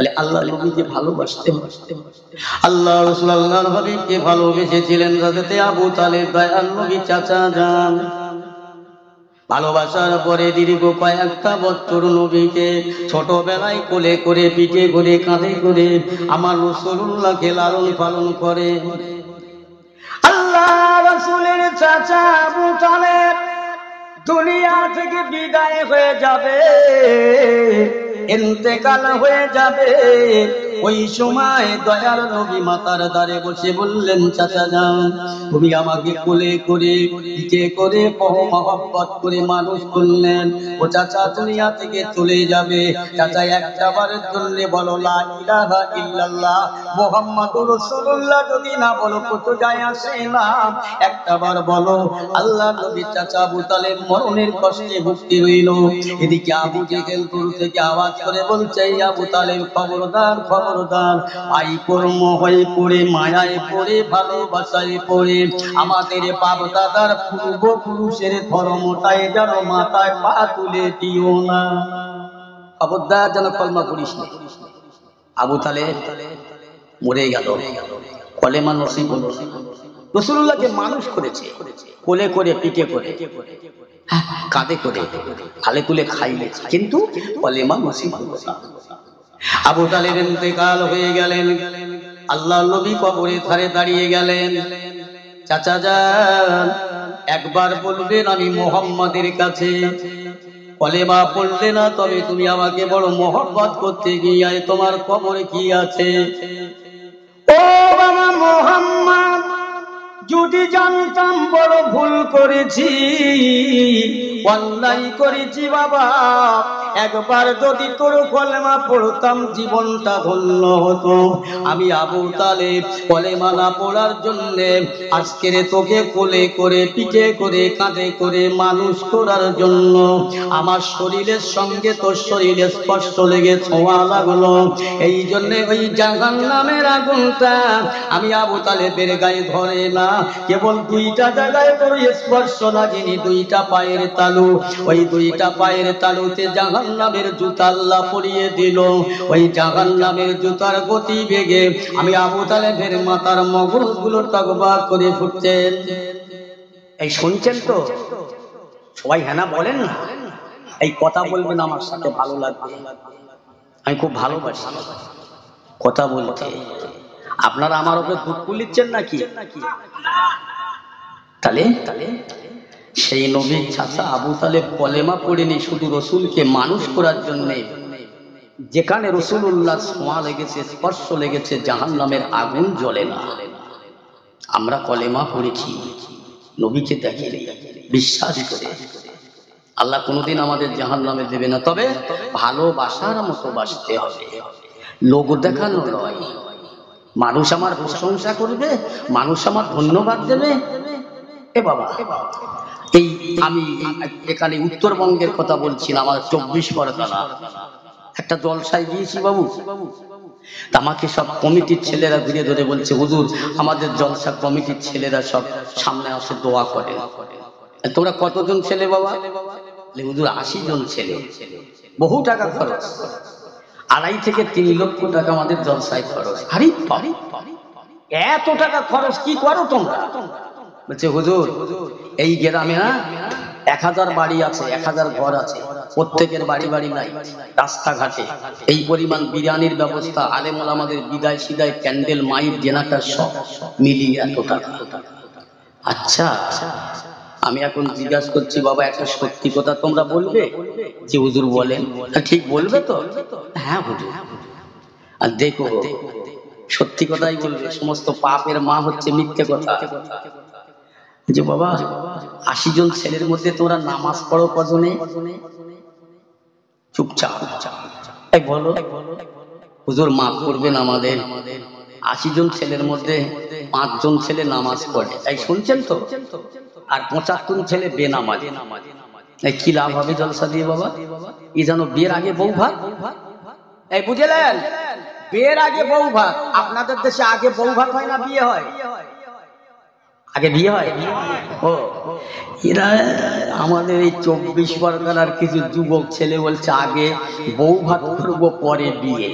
তাহলে আল্লাহ নবীকে ভালোবাসতেন, আল্লাহ রাসূল আল্লাহর হাবিবকে ভালোবেসেছিলেন। হযরত আবু তালেব দয়াল নবী চাচা যান। ভালোবাসার পরে দীর্ঘ কয়েকটা বছর নবীকে ছোটবেলায় কোলে করে, পিঠে করে, কাঁধে করে আমার রাসূলুল্লাহকে লালন পালন করে। আল্লাহ রাসূলের চাচা আবু তালেব দুনিয়া থেকে বিদায় হয়ে যাবে, ইন্তেকাল হয়ে যাবে। ওই সময় দয়াল নবী মাতার দ্বারে বসে বললেন, চাচা যান, তুমি আমাকে কোলে করে, পিঠে করে, মহব্বত করে মানুষ করলেন। ও চাচা দুনিয়া থেকে চলে যাবে, চাচা একটা বারের জন্য বলো লা ইলাহা ইল্লাল্লাহ মুহাম্মাদুর রাসূলুল্লাহ, যদি না বলো কত যায় আসে না, একটা বার বলো। আল্লাহ নবী চাচা আবু তালেব মরণের কষ্টে ভুগতে রইল। এদিকে আবু জেহেল দূর থেকে আওয়াজ করে বলছে, আবু তালেব খবরদার খবরদার, আই কর্ম হয়ে পড়ে, মায়ায় পড়ে, ভালোবাসায় পড়ে আমাদের বাপ দাদার পূর্বপুরুষের ধর্মটায় যেন মাথায় পা তুলে দিও না, খবরদার যেন কলমা করিস না। আবু তালেব মরে গেল, কলেমা নসিব হলো। রাসূলুল্লাহকে মানুষ করেছে কোলে করে, পিঠে করে, কাঁধে করে, হালে তুলে খাইয়েছে, কিন্তু কলেমা নসিব হলো না। আবু তালেব ইন্তেকাল হয়ে গেলেন, আল্লাহর নবী কবরের ধারে দাঁড়িয়ে গেলেন। চাচা যান, একবার বলবেন আমি মুহাম্মাদের কাছে কলেমা পড়লে না, তবে তুমি আমাকে বড় মহব্বত করতে গিয়ে তোমার কবরে কি আছে? ও বাবা মুহাম্মদ, যদি জানতাম বড় ভুল করেছি, অন্যায় করেছি বাবা, একবার যদি তোর কলেমা পড়তাম জীবনটা ধন্য হতো। আমি আবু তালেব কলেমা না পড়ার জন্য আজকের তোকে কোলে করে, পিঠে করে, কাঁধে করে মানুষ করার জন্য আমার শরীরের সঙ্গে তোর শরীরে স্পর্শ লেগে ছোঁয়া লাগলো। এই জন্য ওই জাহান্নামের আগুনটা আমি আবু তালেবের গায়ে ধরে না, কেবল দুইটা জায়গায় তোর স্পর্শ লাগেনি, দুইটা পায়ের তালু। ওই দুইটা পায়ের তালুতে জাহান্নামের জুতা আল্লাহ পরিয়ে দিল। ওই জাহান্নামের জুতার গতি বেগে আমি আবু তালেবের মাথার মগজগুলো টকবক করে ফুটছেন। এই শুনছেন তো? সবাই হ্যাঁ না বলেন না? এই কথা বলবেন, আমার সাথে ভালো লাগবে। আমি খুব ভালোবাসি কথা বলতে। আপনারা আমার উপরে দুধ পুলিচ্ছেন নাকি? তাহলে সেই নবীর চাচা আবু তালেব কলেমা পড়েনি শুধু রসুলকে মানুষ করার জন্য। যেখানে রাসূলুল্লাহ ছোঁয়া লেগেছে, স্পর্শ লেগেছে, জাহান্নামের আগুন জ্বলে না। আমরা কলেমা পড়েছি নবীকে দেখে বিশ্বাস করে। আল্লাহ কোনোদিন আমাদের জাহান্নামে দেবে না, তবে ভালোবাসার মতো বাসতে হবে, লোক দেখানো নয়। মানুষ আমার প্রশংসা করবে, মানুষ আমার ধন্যবাদ দেবে। এ বাবা, এই আমি এখানে উত্তরবঙ্গের কথা বলছি না, আমার 24 পরগনা একটা জলসায় গিয়েছি বাবু। আমাকে সব কমিটির ছেলেরা ঘিরে ধরে বলছে, হুজুর আমাদের জলসা কমিটির ছেলেরা সব সামনে আসে দোয়া করে। তোমরা কতজন ছেলে বাবা? হুজুর 80 জন ছেলে, বহু টাকা খরচ, 2.5 থেকে 3 লক্ষ টাকা আমাদের জলসায় খরচ। আরে এত টাকা খরচ কি করো তোমরা? বলছে হুজুর এই গ্রামে 1000 বাড়ি আছে, 1000 ঘর আছে, প্রত্যেকের বাড়ি বাড়ি নাই, রাস্তাঘাটে এই পরিমাণ বিরিয়ানির ব্যবস্থা, আলেম ওলামাদের বিদায় সিদায়, ক্যান্ডেল, মাইক, জেনারেটর সব মিলিয়ে এত টাকা। আচ্ছা, আমি এখন জিজ্ঞাসা করছি বাবা, একটা সত্যি কথা তোমরা বলবে? যে হুজুর বলেন। ঠিক বলবে তো? হ্যাঁ হুজুর। আর দেখো সত্যি কথাই বলবে, সমস্ত পাপের মা হচ্ছে মিথ্যে কথা। যে বাবা 80 জন ছেলের মধ্যে তোমরা নামাজ পড়ো কজনে? চুপচাপ এই বলো। হুজুর মাফ করবেন আমাদের, 80 জন ছেলের মধ্যে 5 জন ছেলে নামাজ পড়ে। এই শুনছেন তো? আর 75 ছেলে বেনামাজি। এই কি লাভ হবে জলসা দিয়ে বাবা? এই জানো বিয়ের আগে বউ ভাত। এই বুঝলেন? বিয়ের আগে বউ ভাত। আপনাদের দেশে আগে বউ ভাত হয় না বিয়ে হয়? আগে বিয়ে হয়। ও এরা আমাদের এই 24 পরগনার কিছু যুবক ছেলে বলছে আগে বউ ভাত করবো পরে বিয়ে।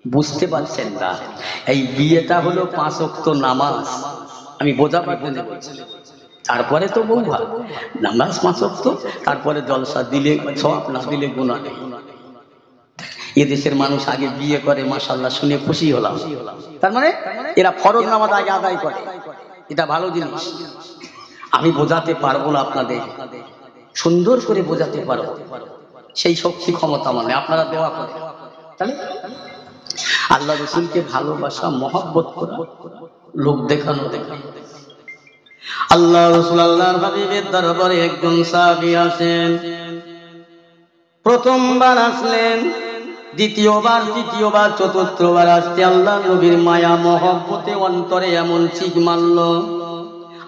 বুঝতে পারছেন না, এই বিয়েটা হলো 5 ওয়াক্ত নামাজ। আমি বোঝাবার জন্য বলছি। তারপরে তো বউ ভাত, নামাজ 5 ওয়াক্ত, তারপরে জলসা, দিলে সওয়াব, না দিলে গুনাহ নেই। এদেশের মানুষ আগে বিয়ে করে, মাশাআল্লাহ, শুনে খুশি হলাম। তার মানে এরা ফরজ নামাজ আগে আদায় করে, এটা ভালো জিনিস। আমি বোঝাতে পারবো না আপনাদের, সুন্দর করে বোঝাতে পারবো, সেই শক্তি ক্ষমতা মানে আপনারা দোয়া করেন। তাহলে আল্লাহ রসুলকে ভালোবাসা, মহব্বত করা, লোক দেখানো। আল্লাহ রসুল আল্লাহর হাবিবের দরবারে একজন সাহাবী আসেন। প্রথমবার আসলেন, দ্বিতীয়বার, তৃতীয়বার, চতুর্থবার আসতে আল্লাহ নবীর মায়া মহব্বতে অন্তরে এমন চিক মারল,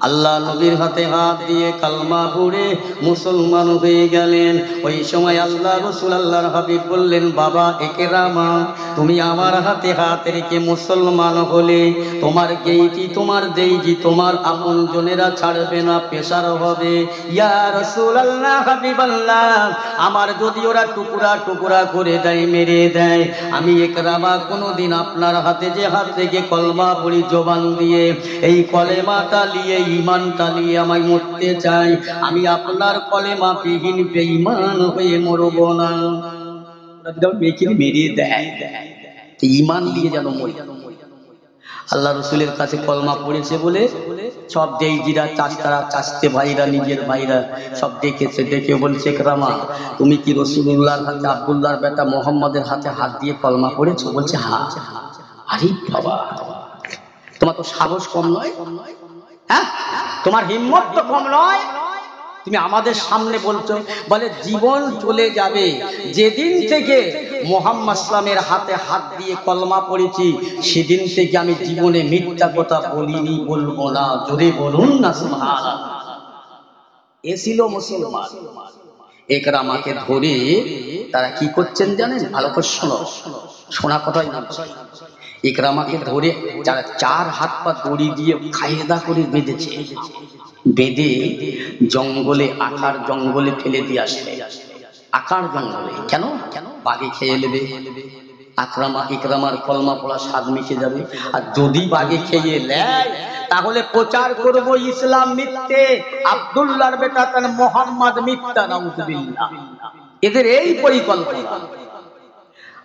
আল্লাহ নবীর হাতে হাত দিয়ে কালমা পড়ে মুসলমান হয়ে গেলেন। ওই সময় আল্লাহ রসুল আল্লাহর হাবিব বললেন, বাবা ইকরামা, তুমি আমার হাতে হাত রেখে মুসলমান হলে তোমার গেইটি, তোমার দেইজি, তোমার আপন জনেরা ছাড়বে না, পেশার হবে। ইয়া রাসূলুল্লাহ, হাবিবাল্লাহ, আমার যদি ওরা টুকরা টুকরা করে দেয়, মেরে দেয়, আমি ইকরামা কোনোদিন আপনার হাতে যে হাত রেখে কলমা পড়ি জবান দিয়ে, এই কলেমাটা নিয়ে, ঈমানটা নিয়ে আমি মরতে চাই। আমি আপনার কলেমা বিহীন বেঈমান হয়ে মরব না। মেরে দেয়, ঈমান দিয়ে যেন মরি। আল্লাহ রসুলের কাছে কলমা পড়েছে বলে সব দেইজিরা, চাচতারা, চাচতে ভাইরা, নিজের ভাইরা সব ডেকেছে, ডেকে বলছে, ইকরামা, তুমি কি রাসূলুল্লাহর হাতে, আব্দুল্লাহর বেটা মোহাম্মদের হাতে হাত দিয়ে কলমা পড়েছো? বলছে হ্যাঁ। আরে বাবা, তোমার তো সাহস কম নয়, হ্যাঁ, তোমার হিম্মত তো কম নয়, তুমি আমাদের সামনে বলছো। বলে জীবন চলে যাবে, যেদিন থেকে মুহাম্মদ সাল্লামের হাতে হাত দিয়ে কলমা পড়েছি, সেদিন থেকে আমি জীবনে মিথ্যা কথা বলিনি, বলবো না। যদি বলুন না সুবহানাল্লাহ। এ ছিল মুসলমান। ইকরামাকে ধরে তারা কি করছেন জানেন? ভালো করে শোনো, শোনা কথাই বলছি। ইকরামাকে ধরে যারা 4 হাত পা দড়ি দিয়ে কায়দা করে বেঁধেছে, বেঁধে জঙ্গলে, আকার জঙ্গলে ফেলে দিয়ে আসবে। আকার জঙ্গলে কেন? বাঘে খেয়ে নেবে। ইকরামার কলমা পড়া স্বাদ মিশে যাবে। আর যদি বাঘে খেয়ে নেয়, তাহলে প্রচার করব ইসলাম মিথ্যে, আব্দুল্লাহর বেটা তার মোহাম্মদ মিথ্যা। নাউযুবিল্লাহ। এদের এই পরিকল্পনা।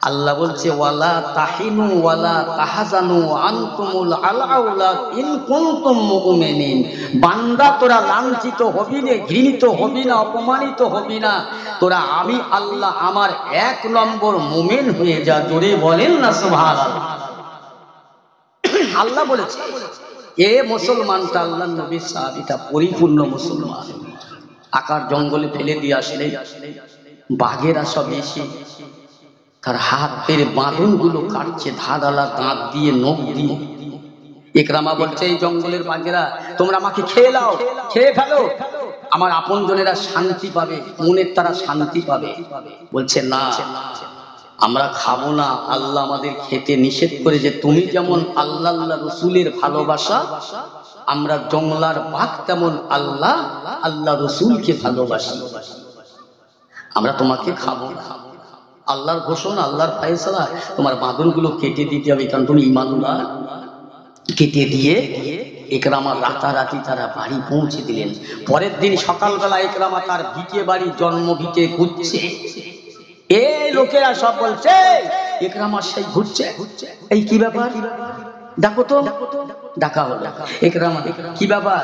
আল্লাহ বলছে, ওয়ালা তাহিনু ওয়ালা তাহজানু আনতুমুল আলাউলা ইন কুনতুম মুমিনিন। বান্দা, তোরা লাঞ্ছিত হবি না, ঘৃণিত হবি না, অপমানিত হবি না, তোরা আমি আল্লাহ আমার 1 নম্বর মুমিন হয়ে যা। জোরে বলেন না সুবহানাল্লাহ। আল্লাহ বলেছে, এ মুসলমানটা, আল্লাহর নবীর সাহাবীটা পরিপূর্ণ মুসলমান। আকার জঙ্গলে ফেলে দিয়ে আসলে বাঘেরা সব এসে তার হাতের বাঁধন গুলো কাটছে, ধারালা দাঁত দিয়ে, নখ দিয়ে। ইকরামা বলছে, এই জঙ্গলের বাঘেরা, তোমরা আমাকে খেয়ে নাও, খেয়ে ফেলো, আমার আপন জনেরা শান্তি পাবে, মনের তারা শান্তি পাবে। বলছে না, আমরা খাবো না, আল্লাহ আমাদের খেতে নিষেধ করে, যে তুমি যেমন আল্লাহ আল্লাহ রসুলের ভালোবাসা, আমরা জঙ্গলার বাঘ তেমন আল্লাহ আল্লাহ রসুলকে ভালোবাসি, আমরা তোমাকে খাবো না। আল্লাহর ঘোষণা, আল্লাহর ফয়সালা, তোমার বাঁধনগুলো কেটে দিতে হবে, কারণ তুমি ঈমানদার। কেটে দিয়ে ইকরামা রাতারাতি তারা বাড়ি পৌঁছে দিলেন। পরের দিন সকালবেলা ইকরামা তার ভিটে বাড়ি, জন্ম ভিটে ঘুরছে। এই লোকেরা সব বলছে, ইকরামা সেই ঘুরছে, এই কি ব্যাপার, দেখো তো। ডাকা হলো, ইকরামা কি ব্যাপার,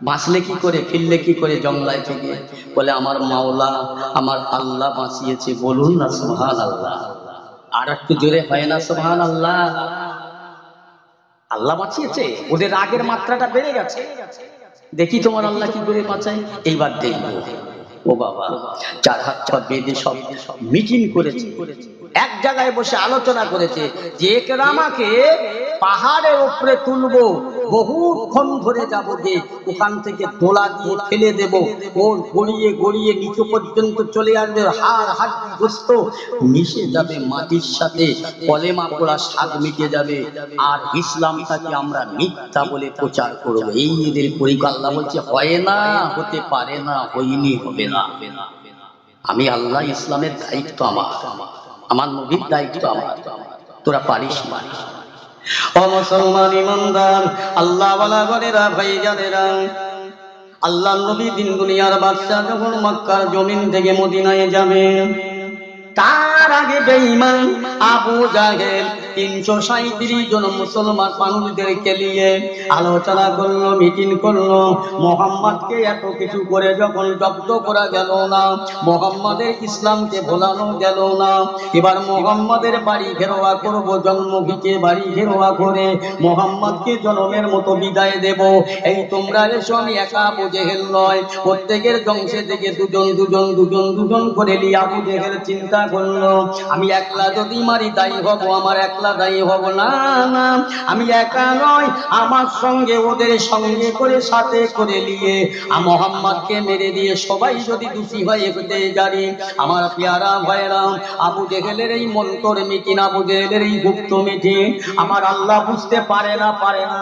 বাঁচলে কি করে, ফিরলে কি করে জঙ্গলায় থেকে? বলে, আমার মাওলা, আমার আল্লাহ বাঁচিয়েছে। বলুন না সুবহানাল্লাহ। আর একটু জোরে হয় না সুবহানাল্লাহ? আল্লাহ বাঁচিয়েছে। ওদের রাগের মাত্রাটা বেড়ে গেছে। দেখি তোমার আল্লাহ কি করে বাঁচায়, এইবার দেখবো। ও বাবা, 4 হাত পা বেঁধে সব মিটিং করেছে, এক জায়গায় বসে আলোচনা করেছে যে ইকরামাকে পাহাড়ের উপরে তুলবো, বহুক্ষণ ধরে যাবো, যে ওখান থেকে দোলা দিয়ে ফেলে দেব, ও গড়িয়ে গড়িয়ে নিচু পর্যন্ত চলে আসবে, হাড় হাড্ডি গোস্ত মিশে যাবে মাটির সাথে, কলেমা পড়া স্বাদ মিটে যাবে, আর ইসলামটাকে আমরা মিথ্যা বলে প্রচার করবো। এই এদের পরিকল্পনা। বলছে, হয় না, হতে পারে না, হয়নি, হবে না। আমি আল্লাহ, ইসলামের দায়িত্ব আমার, আমার নবীর দায়িত্ব আমার, তোরা পারিস না। ও মুসলমান ইমানদার, আল্লাহ ওয়ালা গনেরা ভাইজানেরা, আল্লাহ নবী দিন দুনিয়ার বাদশা যখন মক্কার জমিন থেকে মদিনায় যাবে, তার আগে বেঈমান আবু জাহেল 337 জন মুসলমান মানুষদেরকে নিয়ে আলোচনা করলো, মিটিং করলো। মুহাম্মদকে এত কিছু করে যখন জব্দ করা গেল না, মুহাম্মাদের ইসলামকে ভোলানো গেল না, এবার মুহাম্মাদের বাড়ি ঘেরোয়া করব, জন্মভিটে বাড়ি ঘেরোয়া করে মুহাম্মদকে জনমের মতো বিদায় দেব। এই তোমরা এসো, আমি একা আবু জেহেল নয়, প্রত্যেকের বংশে থেকে দুজন করে নিয়ে আবু জেহেল চিন্তা করলো, আমি একলা যদি মারি দায়ী হব, আমার একলা দায়ী হব না, না আমি একা নয়, আমার সঙ্গে ওদের সঙ্গে করে সাথে করে নিয়ে মুহাম্মদকে মেরে দিয়ে সবাই যদি দোষী হয়ে হতে জানি। আমার পেয়ারা ভাইরা, আবু জেহেলের এই মন্তর মিটিং, আবু জেহেলের এই গুপ্ত মিটিং আমার আল্লাহ বুঝতে পারে না, পারে না,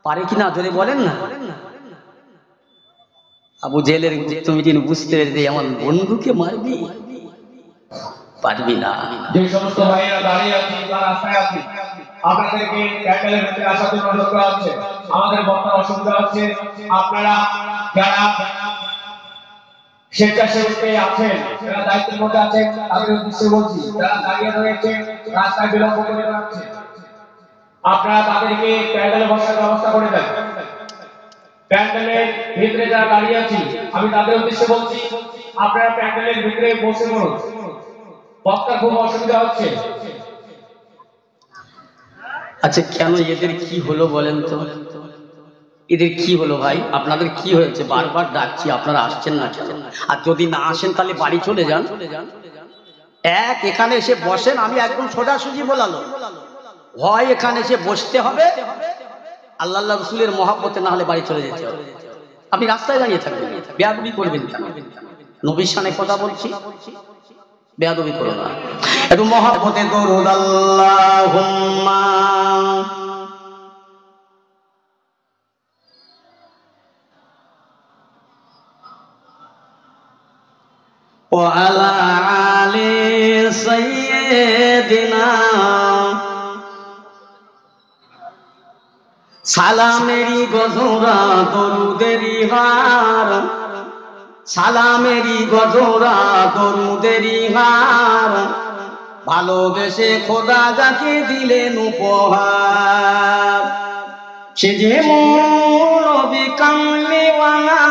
পারে কিনা ধরে বলেন না। আবু জেহেলের গুপ্ত মিটিং বুঝতে পেরে আমার বন্ধুকে মারবি, পারবি না। যে সমস্ত ভাইয়েরা দাঁড়িয়ে আছেন বা রাস্তায় আছেন, আপনাদেরকে প্যান্ডেলের ভিতরে আসার জন্য অনুরোধ করা হচ্ছে। আমাদের বক্তার অসুবিধা হচ্ছে, আপনারা যারা স্বেচ্ছাসেবকে আছেন, যারা দায়িত্বের মধ্যে আছেন, তাদের উদ্দেশ্যে বলছি, যারা দাঁড়িয়ে রয়েছেন রাস্তায় বিলম্ব করে যাচ্ছে, আপনারা তাদেরকে প্যান্ডেলে বসার ব্যবস্থা করে দেন। প্যান্ডেলের ভিতরে যারা দাঁড়িয়ে আছি, আমি তাদের উদ্দেশ্যে বলছি, আপনারা প্যান্ডেলের ভিতরে বসে পড়ুন, বক্তার খুব অসুবিধা হচ্ছে। আচ্ছা, কেন এদের কি হলো বলেন তো? এদের কি হলো ভাই? আপনাদের কি হয়েছে? বারবার ডাকছি, আপনারা আসছেন না কেন? আর যদি না আসেন তাহলে বাড়ি চলে যান। এখানে এসে বসেন, আমি একদম সোজাসুজি বলালো, হয় এখানে এসে বসতে হবে, আল্লাহ রাসূলের মহব্বতে, না হলে বাড়ি চলে যেতে হবে। আপনি রাস্তায় দাঁড়িয়ে থাকবেন, বেয়াদবি করবেন কেন? নবীর শানে কথা বলছি, বেয়াদবি করো না। একটু মহব্বতে দরুদ আল্লাহুম্মা ওয়া আলা আলি সাইয়্যিদিনা। সালামেরি গজরা দরুদেরি হার, সালামেরি গজরা দরুদেরি হার, ভালোবেসে খোদা যাকে দিলেন উপহার, সে যে নবী কামলিওয়ালা,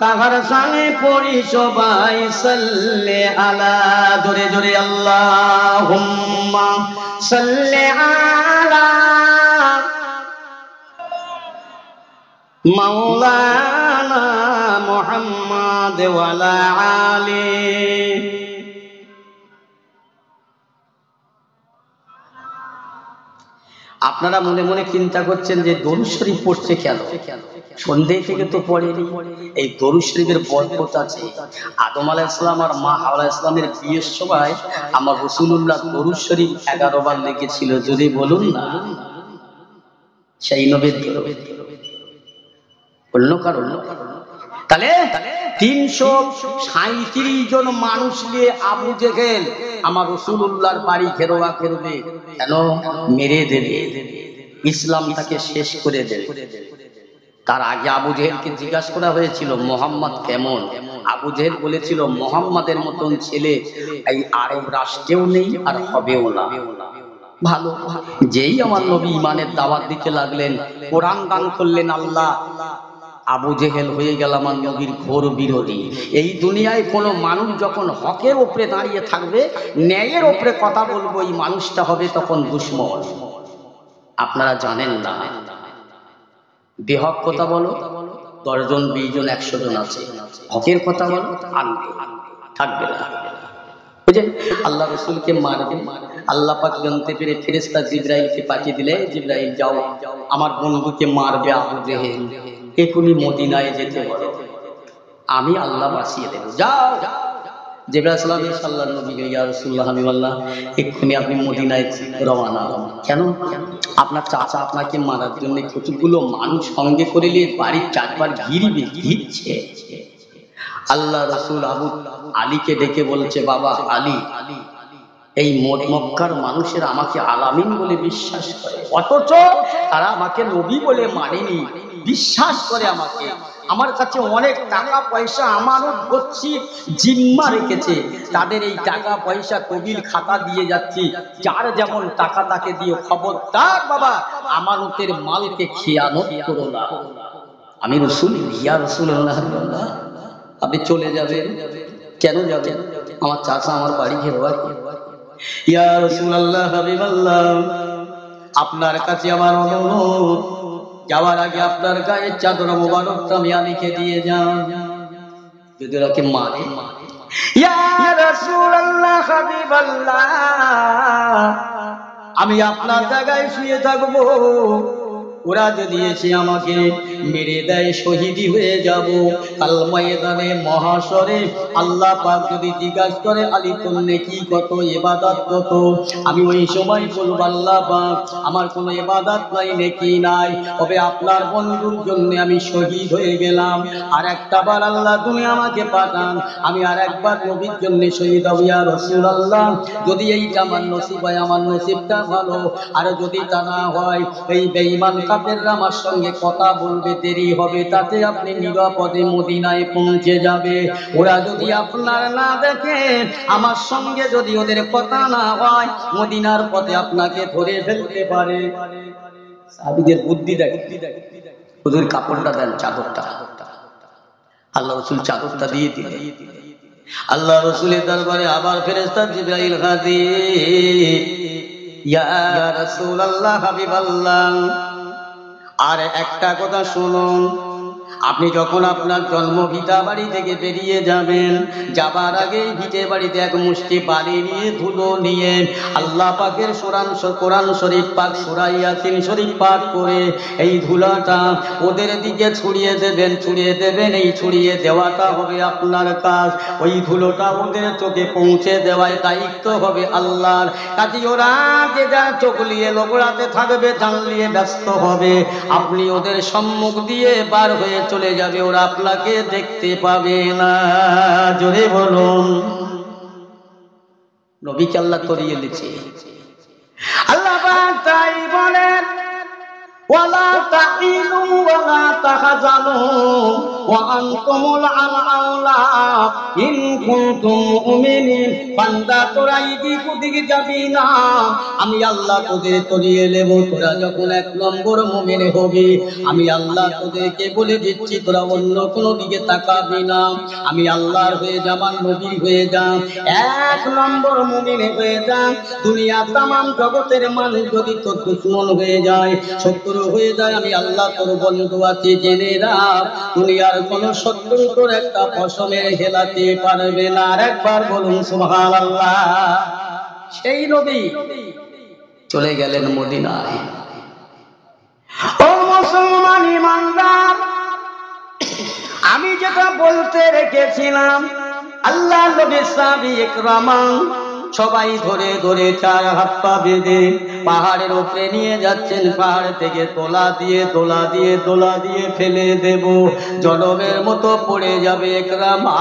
তাহার সামনে পড়ি সবাই সাল্লে আলা। জোরে জোরে আল্লাহুম্মা সাল্লি আলা মাওলানা মুহাম্মাদ ওয়া আলা আলি। আপনারা মনে মনে চিন্তা করছেন যে দরুদ শরীফ পড়ছে কেন? সন্ধ্যে থেকে তো পড়েনি। এই দরুদ শরীফের বরকত আছে। আদম আলাইহিস সালাম আর মা হাওয়া আলাইহিস সালামের বিয়ের সময় আমার রাসূলুল্লাহ দরুদ শরীফ 11 বার লিখেছিল, যদি বলুন না সেই নবীর দরুদ অন্য কারণ। তাহলে 337 জন মানুষ নিয়ে আবু জেহেল আমার রাসূলুল্লাহর বাড়ি ঘেরোয়া করবে, কেন? মেরে দেবে, ইসলামটাকে শেষ করে দেবে। তার আগে আবু জেহেলকে জিজ্ঞাসা করা হয়েছিল মুহাম্মদ কেমন? আবু জেহেল বলেছিল মুহাম্মাদের মতন ছেলে এই আরব রাষ্ট্রেও নেই আর হবেও না। ভালো। যেই আমার নবী ইমানের দাওয়াত দিতে লাগলেন, কোরআন দান করলেন আল্লাহ, আবু জেহেল হয়ে গেল আমার নবীর ঘোর বিরোধী। এই দুনিয়ায় কোনো মানুষ যখন হকের উপরে দাঁড়িয়ে থাকবে, ন্যায়ের উপরে কথা বলবো, এই মানুষটা হবে তখন দুশমন। আপনারা জানেন না, বেহক কথা বলো 10 জন 20 জন 100 জন আছে, হকের কথা বলো আনবে থাকবে না। বুঝলেন? আল্লাহ রাসূলকে মারবে, আল্লাহ পাক জানতে পেরে ফেরেশতা জিবরাইলকে পাঠিয়ে দিলে, জিবরাইল যাও আমার বন্ধুকে মারবে আবু জেহেল, এখনই মদিনায় যেতে বলো, আমি আল্লাহ বাঁচিয়ে দেব। যাও। জিবরাইল সাল্লাল্লাহু আলাইহি ওয়াসাল্লাম নবী ইয়া রাসূলুল্লাহ হাবিবাল্লাহ, এক্ষুনি আপনি মদিনায় রওনা হন। কেন? আপনার চাচা আপনাকে মারার জন্য কতগুলো মানুষ সঙ্গে করে নিয়ে বাড়ির চারবার ঘিরছে। আল্লাহ রাসূল আবু আলীকে ডেকে বলছে, বাবা আলী, এই মক্কার মানুষের আমাকে আলামিন বলে বিশ্বাস করে, অথচ তারা আমাকে নবী বলে মানেনি, বিশ্বাস করে আমাকে। আমার কাছে অনেক টাকা পয়সা আমানত করছি, জিম্মা রেখেছে, তাদের এই টাকা পয়সা তবিল খাতা দিয়ে যাচ্ছি, যার যেমন টাকা তাকে দিয়ে। খবরদার বাবা, আমানতের মালকে খিয়ানত করো না। আমি রসুল, ইয়া রাসূলুল্লাহ, আপনি চলে যাবেন, কেন যাবেন? আমার চাচা আমার বাড়ি ঘেরোয়। ইয়া রাসূলুল্লাহ, হাবিবাল্লাহ, আপনার কাছে আমার অনুরোধ, যাওয়ার আগে আপনার গায়ের চাদর মোবারকটা আমি লিখে দিয়ে যান, যদি ওরা মানে। ইয়া রাসূলুল্লাহ, হাবিবাল্লাহ, আমি আপনার জায়গায় শুয়ে থাকবো, ওরা যদি এসে আমাকে মেরে দেয়, শহীদি হয়ে যাব। কাল ময়দানে মহাশরে আল্লাহ পাক যদি জিজ্ঞাসা করে আলী তোর নেকি কত, ইবাদত কত, আমি ওই সময় বলবো আল্লাহ পাক আমার কোনো ইবাদত নাই, নেকি নাই, তবে আপনার বন্ধুর জন্য আমি শহীদ হয়ে গেলাম। আর একটা বার আল্লাহ তুমি আমাকে পাঠান, আমি আর একবার নবীর জন্য শহীদ হব। ইয়া রাসূলুল্লাহ, যদি এইটা আমার নসিব হয়, আমার নসিবটা ভালো, আর যদি তা না হয়, এই বেঈমান কাফেররা আমার সঙ্গে কথা বলবে, দেরি হবে, তাতে আপনি নিরাপদে মদিনায় পৌঁছে যাবে। ওরা যদি আপনার না দেখে, আমার সঙ্গে যদি ওদের কথা না হয়, মদিনার পথে আপনাকে ধরে ফেলতে পারে। সাহাবীদের বুদ্ধি দেখে, ওদের কাপড়টা দেন, চাদরটা। আল্লাহ রাসূল চাদরটা দিয়ে দিলেন। আল্লাহ রাসূলের দরবারে আবার ফেরেশতা জিবরাইল হাজির। ইয়া রাসূলুল্লাহ, হাবিবাল্লাহ, আর একটা কথা শুনুন, আপনি যখন আপনার জন্ম ভিটা বাড়ি থেকে বেরিয়ে যাবেন, যাবার আগে ভিটে বাড়িতে এক মুষ্টি বালি নিয়ে, ধুলো নিয়ে, আল্লাহ পাকের কোরআন শরীফ পাক সূরা ইয়াসিন শরীফ পাঠ করে এই ধুলাটা ওদের দিকে ছড়িয়ে দেবেন, ছড়িয়ে দেবেন। এই ছড়িয়ে দেওয়াটা হবে আপনার কাজ, ওই ধুলোটা ওদের চোখে পৌঁছে দেওয়ায় দায়িত্ব হবে আল্লাহর। কাজে ওরা যে যা চোখ নিয়ে লোকড়াতে থাকবে, জান নিয়ে ব্যস্ত হবে, আপনি ওদের সম্মুখ দিয়ে বার হয়ে চলে যাবে, ওরা আপনাকে দেখতে পাবে না। জোরে বলুন, নবীকে আল্লাহ করিয়ে দিয়েছে। আল্লাহ পাক তাই বলেন, ওয়ালা তাহিনু ওয়ালা তাহজানু ওয়া আনতুমুল আ'লাউনা ইন কুনতুম মুমিনিন। বান্দা তোরা এদিক ওদিকে যাবি না, আমি আল্লাহ তোদের তরিয়ে নেব। তোরা যখন এক নম্বর মুমিন হবি, আমি আল্লাহ তোদেরকে বলে দিচ্ছি, তোরা অন্য কোনো দিকে তাকাবি না। আমি আল্লাহর হয়ে যা, আমার নবীর হয়ে যা, এক নম্বর মুমিন হয়ে যা। দুনিয়া তামাম জগতের মানুষ যদি তোর দুশমন হয়ে যায়, শত্রু হয়ে যায়, আমি আল্লাহ তোর বন্ধু আছি, জেনে রাখ, দুনিয়ার কোন শত্রু তোর একটা পশমের হেলাতে পারবে না। আর একবার বলুন সুবহানাল্লাহ। সেই নবী চলে গেলেন মদিনায়। ও মুসলমান ইমানদার, আমি যেটা বলতে রেখেছিলাম, আল্লাহ নবী সাহাবী ইকরামান সবাই ধরে ধরে চার হাত পা বেঁধে পাহাড়ের উপরে নিয়ে যাচ্ছেন। পাহাড় থেকে তোলা দিয়ে তোলা দিয়ে তোলা দিয়ে ফেলে দেব, জনমের মতো পড়ে যাবে, একরামা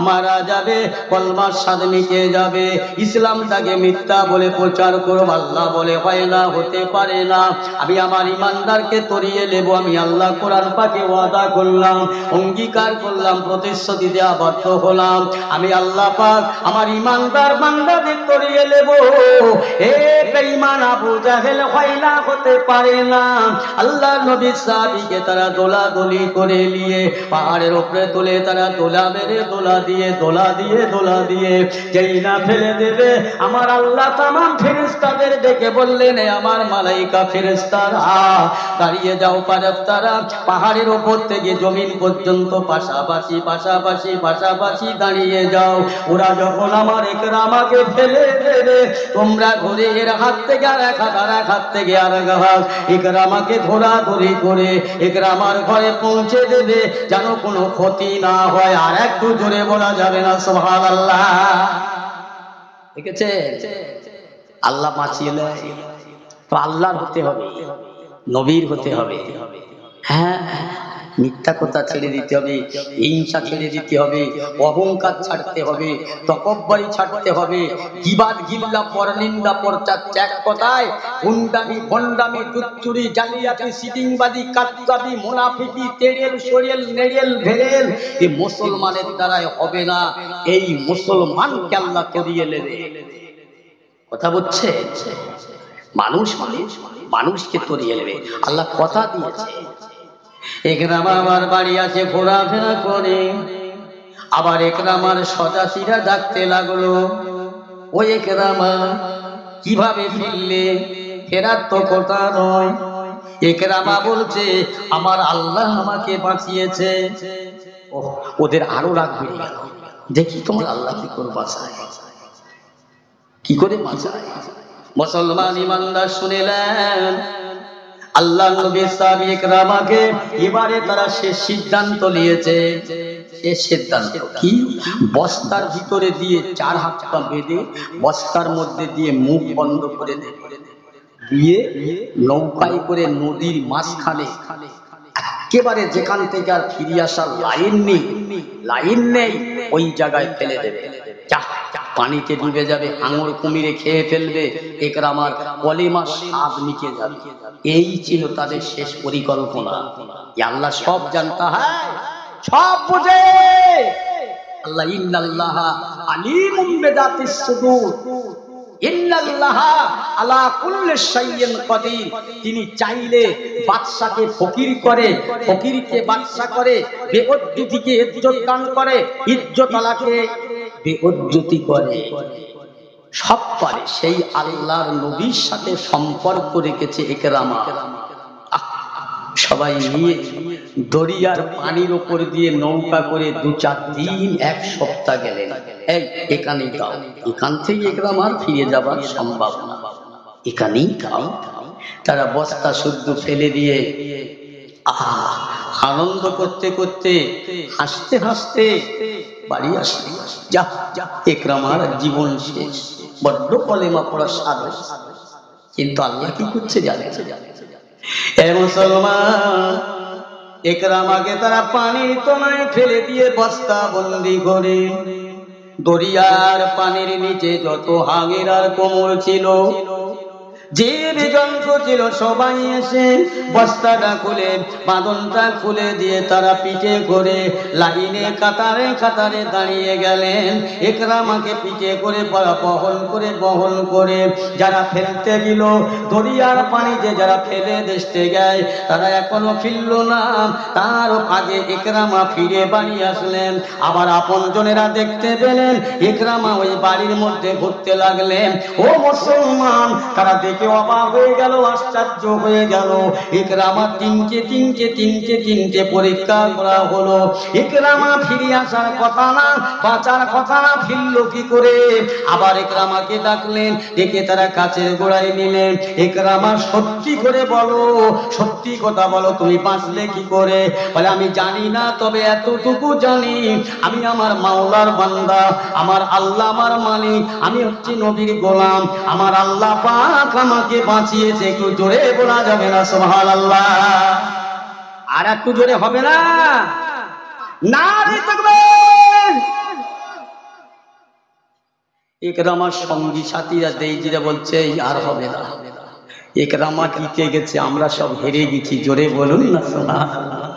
মারা যাবে, কলমার স্বাদ মিটে যাবে, ইসলামটাকে মিথ্যা বলে প্রচার করব। আল্লাহ বলে হয় না, হতে পারে না। আমি আমার ইমানদারকে তরিয়ে নেব। আমি আল্লাহ কোরআন পাকে ওয়াদা করলাম, অঙ্গীকার করলাম, প্রতিশ্রুতি দেওয়া বাধ্য হলাম। আমি আল্লাহ পাক আমার ইমানদার বান্দাদের তরিয়ে নেব। হে বেঈমান আবু জাহেল, হয় না, হতে পারে না। আল্লাহ নবী সাহাবীকে তারা দোলাদলি করে নিয়ে পাহাড়ের উপরে তুলে, তারা দোলা মেরে দোলা দিয়ে দোলা দিয়ে দোলা দিয়ে যেই না ফেলে দেবে, আমার আল্লাহ তামাম ফেরেশতাদের ডেকে বললেন, এ আমার মালাইকা ফেরেশতারা, দাঁড়িয়ে যাও, ফারেশতারা পাহাড়ের উপর থেকে জমিন পর্যন্ত পাশাপাশি পাশাপাশি পাশাপাশি দাঁড়িয়ে যাও। ওরা যখন আমার ইকরামাকে ফেলে দেবে, তোমরা ঘুরে এর হাত থেকে আর এক হাত, আর এক হাত থেকে আর এক হাত, ইকরামাকে ধরাধরি করে ইকরামার ঘরে পৌঁছে দেবে, যেন কোনো ক্ষতি না হয়। আর একটু জোরে বলা যাবে না সুবহানাল্লাহ? দেখেছে, আল্লাহ বাঁচিয়ে নেয় তো আল্লাহর হতে হবে, নবীর হতে হবে। হ্যাঁ, মিথ্যা কথা ছেড়ে দিতে হবে, হিংসা ছেড়ে দিতে হবে, অহংকার ছাড়তে হবে, তকব্বরি ছাড়তে হবে, গীবাত গিল্লা পরনিন্দা পরচার ত্যাগ, কথায় গুন্ডামি ভন্ডামি দুচ্চুরি জালিয়াতি সিটিংবাদী কাটকাবি মুনাফিকি তেড়েল সরেল নেড়েল ভেড়েল এই মুসলমানের দ্বারাই হবে না। এই মুসলমানকে আল্লাহ করিয়ে নেবে। কথা বলছে, মানুষকে তরিয়ে নেবে আল্লাহ কথা দিয়েছে। একরামা আমার বাড়ি আছে, ঘোরাফেরা করে, আবার একরামার সজাসিরা ডাকতে লাগলো, ও একরামা কিভাবে ফিরলে? ফেরার তো কথা নয়। একরামা বলছে আমার আল্লাহ আমাকে বাঁচিয়েছে। ওদের আরো রাগ বেড়ে গেল, দেখি তোমার আল্লাহ কি করে বাঁচায়, কি করে বাঁচায়। মুসলমান ইমানদার শুনেলেন আল্লাহ নবী সাহাবী ইকরামাকে, এবারে তারা শেষ সিদ্ধান্ত নিয়েছে। শেষ সিদ্ধান্ত কি? বস্তার ভিতরে দিয়ে 4 হাত পা বেঁধে বস্তার মধ্যে দিয়ে মুখ বন্ধ করে দিয়ে নৌকায় করে নদীর মাঝখানে একেবারে যেখান থেকে আর ফিরে আসার লাইন নেই ওই জায়গায় ফেলে দেবে। পানিতে ডুবে যাবে, আঙুর কুমিরে খেয়ে ফেলবে, একরামার কলেমা স্বাদ মিটে যাবে। এই ছিল তাদের শেষ পরিকল্পনা। আল্লাহ সব জানতা, হ্যাঁ সব বুঝে আল্লাহ। ইন্নাল্লাহা আলিমুম বিযাতিস সুদূর, ইন্নাল্লাহা আলা কুল্লি শাইইন কাদির। তিনি চাইলে বাদশাকে ফকির করে, ফকিরকে বাদশা করে, বেইজ্জতিকে ইজ্জত দান করে, ইজ্জত আলাকে বেইজ্জতি করে, সব পারে। সেই আল্লাহর নবীর সাথে সম্পর্ক রেখেছে একরামা। সবাই নিয়ে দরিয়ার পানির উপর দিয়ে নৌকা করে 2-4 দিন 1 সপ্তাহ গেলেন। এখানেই দাও, এখান থেকে একরামার ফিরে যাবার সম্ভব না, এখানেই দাও। তারা বস্তা শুদ্ধ ফেলে দিয়ে আনন্দ করতে করতে হাসতে হাসতে বাড়ি আসে। যা একরামার জীবন শেষ। বড্ড কলেমা পড়া সাধে, কিন্তু আল্লাহ কি করছে জানে। এ মুসলমান, একরামাকে তারা পানির তলায় ফেলে দিয়ে বস্তা বন্দি করে দরিয়ার পানির নিচে যত হাঙের আর কোমর ছিল, যে যন্ত্র ছিল, সবাই এসে বস্তাটা খুলে বাঁধনটা খুলে দিয়ে তারা পিঠে করে লাইনে কাতারে কাতারে দাঁড়িয়ে গেলেন। একরামাকে পিঠে করে বহন করে যারা ফেলতে গেল দরিয়ার পানিতে, যারা ফেলে দেশতে গেয় তারা এখনো ফিরল না। তার আগে একরামা ফিরে বাড়ি আসলেন। আবার আপনজনেরা দেখতে পেলেন একরামা ওই বাড়ির মধ্যে ঘুরতে লাগলেন। ও মুসলমান, তারা দেখে অবাক হয়ে গেল, আশ্চর্য হয়ে গেল। একরামা তিনটে পরীক্ষা করা হলো। একরামা ফিরে আসার কথা না, বাঁচার কথা না, ফিরল কি করে? আবার একরামাকে ডাকলেন, ডেকে তারা কাছের গোড়ায় নিলেন। একরামা সত্যি করে বলো, সত্যি কথা বলো, তুমি বাঁচলে কি করে? বলে আমি জানি না, তবে এতটুকু জানি আমি আমার মাওলার বান্দা, আমার আল্লাহ আমার মালিক, আমি হচ্ছি নবীর গোলাম, আমার আল্লাহ পাক আমাকে বাঁচিয়েছে। একটু জোরে বলা যাবে না সুবহানাল্লাহ? আর একটু জোরে হবে না? নারে তাকবীর! একরামার সঙ্গী সাথীরা দেইজিরা বলছে আর হবে না, একরামা টিকে গেছে, আমরা সব হেরে গেছি। জোরে বলুন না সুবহানাল্লাহ?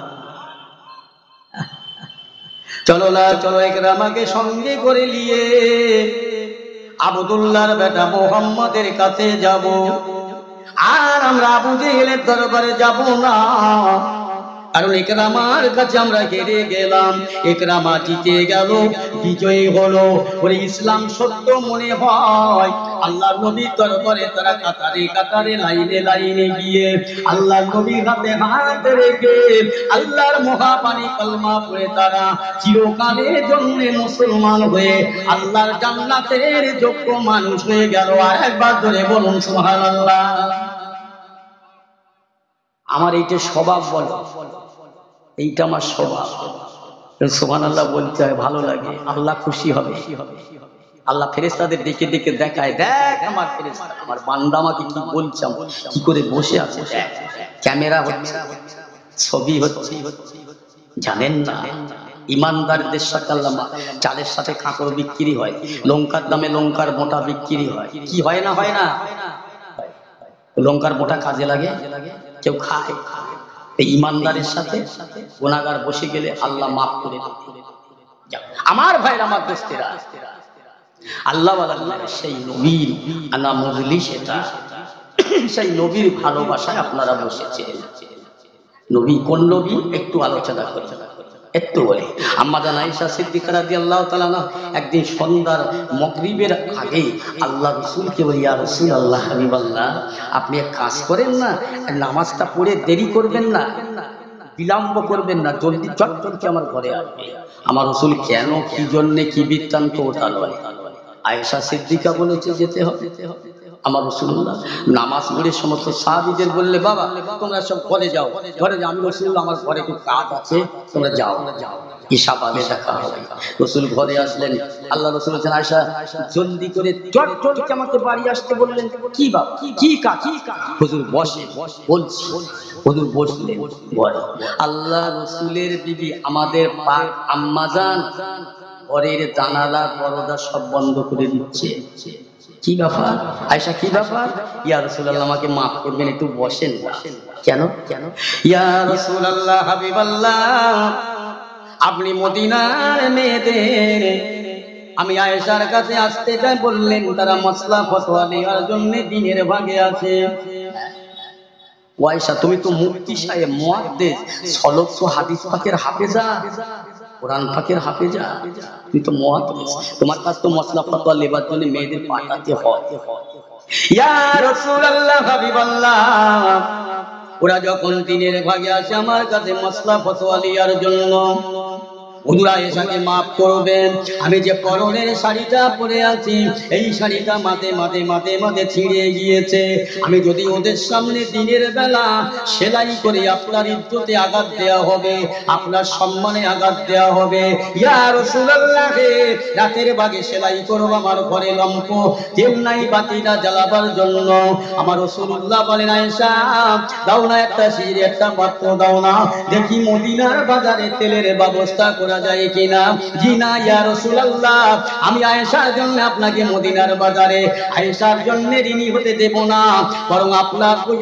চলো না, চলো একরামাকে সঙ্গে করে নিয়ে আব্দুল্লাহর বেটা মুহাম্মদের কাছে যাব। আর আমরা আবু জেহেলের দরবারে যাব না, কারণ একরামার কাছে আমরা হেরে গেলাম। একরামা জিতে গেল, বিজয়ী হলো। ওরে ইসলাম সত্য মনে হয়। আল্লাহ নবীর দরবারে তারা কাতারে কাতারে লাইনে গিয়ে আল্লাহ নবীর হাতে হাত রেখে আল্লাহর মহাবাণী কলমা পড়ে তারা চিরকালের জন্য মুসলমান হয়ে আল্লাহর জান্নাতের যোগ্য মানুষ হয়ে গেল। আর একবার ধরে বলুন সুবহানাল্লাহ। আমার এইটা স্বভাব, বল এইটা আমার স্বভাব। সুবহানাল্লাহ বলতে হয়, ভালো লাগে, আল্লাহ খুশি হবে। আল্লাহ ফেরেশতাদের ডেকে ডেকে দেখায়, দেখ আমার ফেরেশতা, আমার বান্দা আমাকে কি বলছে, কি করে বসে আছে, দেখ ক্যামেরা হচ্ছে, ছবি হচ্ছে, জানেন না ইমানদারদের সাথে আল্লাহ চালের সাথে কাঁকড় বিক্রি হয়, লঙ্কার দামে লঙ্কার মোটা বিক্রি হয়, কি হয় না হয় না? লঙ্কার মোটা কাজে লাগে, কেউ খায়। এই ইমানদারের সাথে গুনাহগার বসে গেলে আল্লাহ মাফ করে দেন। আমার ভাইরা, আমার দোস্তেরা, আল্লাহ সেই নবীর আনা মজলিস, এটা সেই নবীর ভালোবাসায় আপনারা বসেছেন। নবী কোন নবী একটু আলোচনা করি, একটু বলে। আম্মা জান আয়েশা সিদ্দিকা রাদিয়াল্লাহু তাআলা আনহা একদিন সন্ধ্যার মাগরিবের আগে আল্লাহ রাসূলকে বলি, ইয়া রাসূলুল্লাহ, হাবিবাল্লাহ, আপনি এক কাজ করেন না, নামাজটা পড়ে দেরি করবেন না, বিলম্ব করবেন না, জলদি চটচটকে আমার ঘরে আসবে। আমার রাসূল কেন, কি জন্য, কি বৃত্তান্ত, ওটা নয়। আয়েশা সিদ্দিকা বলেছে যেতে হবে। আমার রাসূলুল্লাহ নামাজ পড়ে সমস্ত সাহাবীদের বললে, বাবা তোমরা সব ঘরে যাও, ঘরে যাও, আমি রাসূলুল্লাহ আমার ঘরে একটু কাজ আছে, তোমরা যাও, ঈশা বাদে দেখা হবে। রাসূল ঘরে আসলেন। আল্লাহ রাসূল বলেন, আয়েশা জলদি করে চটচটকে আমাকে বাড়ি আসতে বললেন। কি বাবা, কি কাজ? হুজুর বসে, বলছি। হুজুর বসলেন ঘরে। আল্লাহ রাসূলের বিবি আমাদের পাক আম্মা জান ঘরের জানালা দরজা সব বন্ধ করে দিচ্ছে। কি ব্যাপার আয়েশা, কি ব্যাপার? ইয়া রাসূলুল্লাহ, আমাকে মাফ করবেন, একটু বসেন না। কেন? ইয়া রাসূলুল্লাহ, হাবিবাল্লাহ, আপনি মদিনার মেয়েদের আমি আয়েশার কাছে আসতে চাই বললেন, তারা মাসলা ফতোয়া নেওয়ার জন্য দিনের ভাগে আছে। আয়েশা, তুমি তো মুফতি সাহেব, মুহাদ্দিস, সলক্ষ হাদিস পাকের হাফেজা, কোরআন পাকের হাফেজা, তুমি তো মুহাদ্দিস, তোমার কাছে তো মাসলা ফতোয়া নেবার জন্য মেয়েদের পাঠাতে হয়। ইয়া রাসূলুল্লাহ, হাবিবাল্লাহ, ওরা যখন দিনের ভাগে আসে আমার কাছে মাসলা ফতোয়া নেওয়ার জন্য, হুজুর আয়েশাকে মাফ করবেন, আমি যে পরনের শাড়িটা পরে আছি এই শাড়িটা মাঝে মাঝে মাঝে মাঝে ছিঁড়ে গিয়েছে। আমি যদি ওদের সামনে দিনের বেলা সেলাই করে আপনার ইজ্জতে আঘাত দেওয়া হবে, আপনার সম্মানে আঘাত দেওয়া হবে। ইয়া রাসূলুল্লাহ, রাতের ভাগে সেলাই করব, আমার ঘরে লম্প তেল নাই বাতিটা জ্বালাবার জন্য। আমার রাসূলুল্লাহ বলেন, আয়েশা দাও না একটা সিঁড়ি, একটা পাত্র দাও না, দেখি মদিনার বাজারে তেলের ব্যবস্থা করে যায় কিনা। জি না ইয়া রাসূলুল্লাহ, আমি আয়েশার জন্য আপনাকে মদিনার বাজারে আয়েশার জন্য ঋণী হতে দেব না, বরং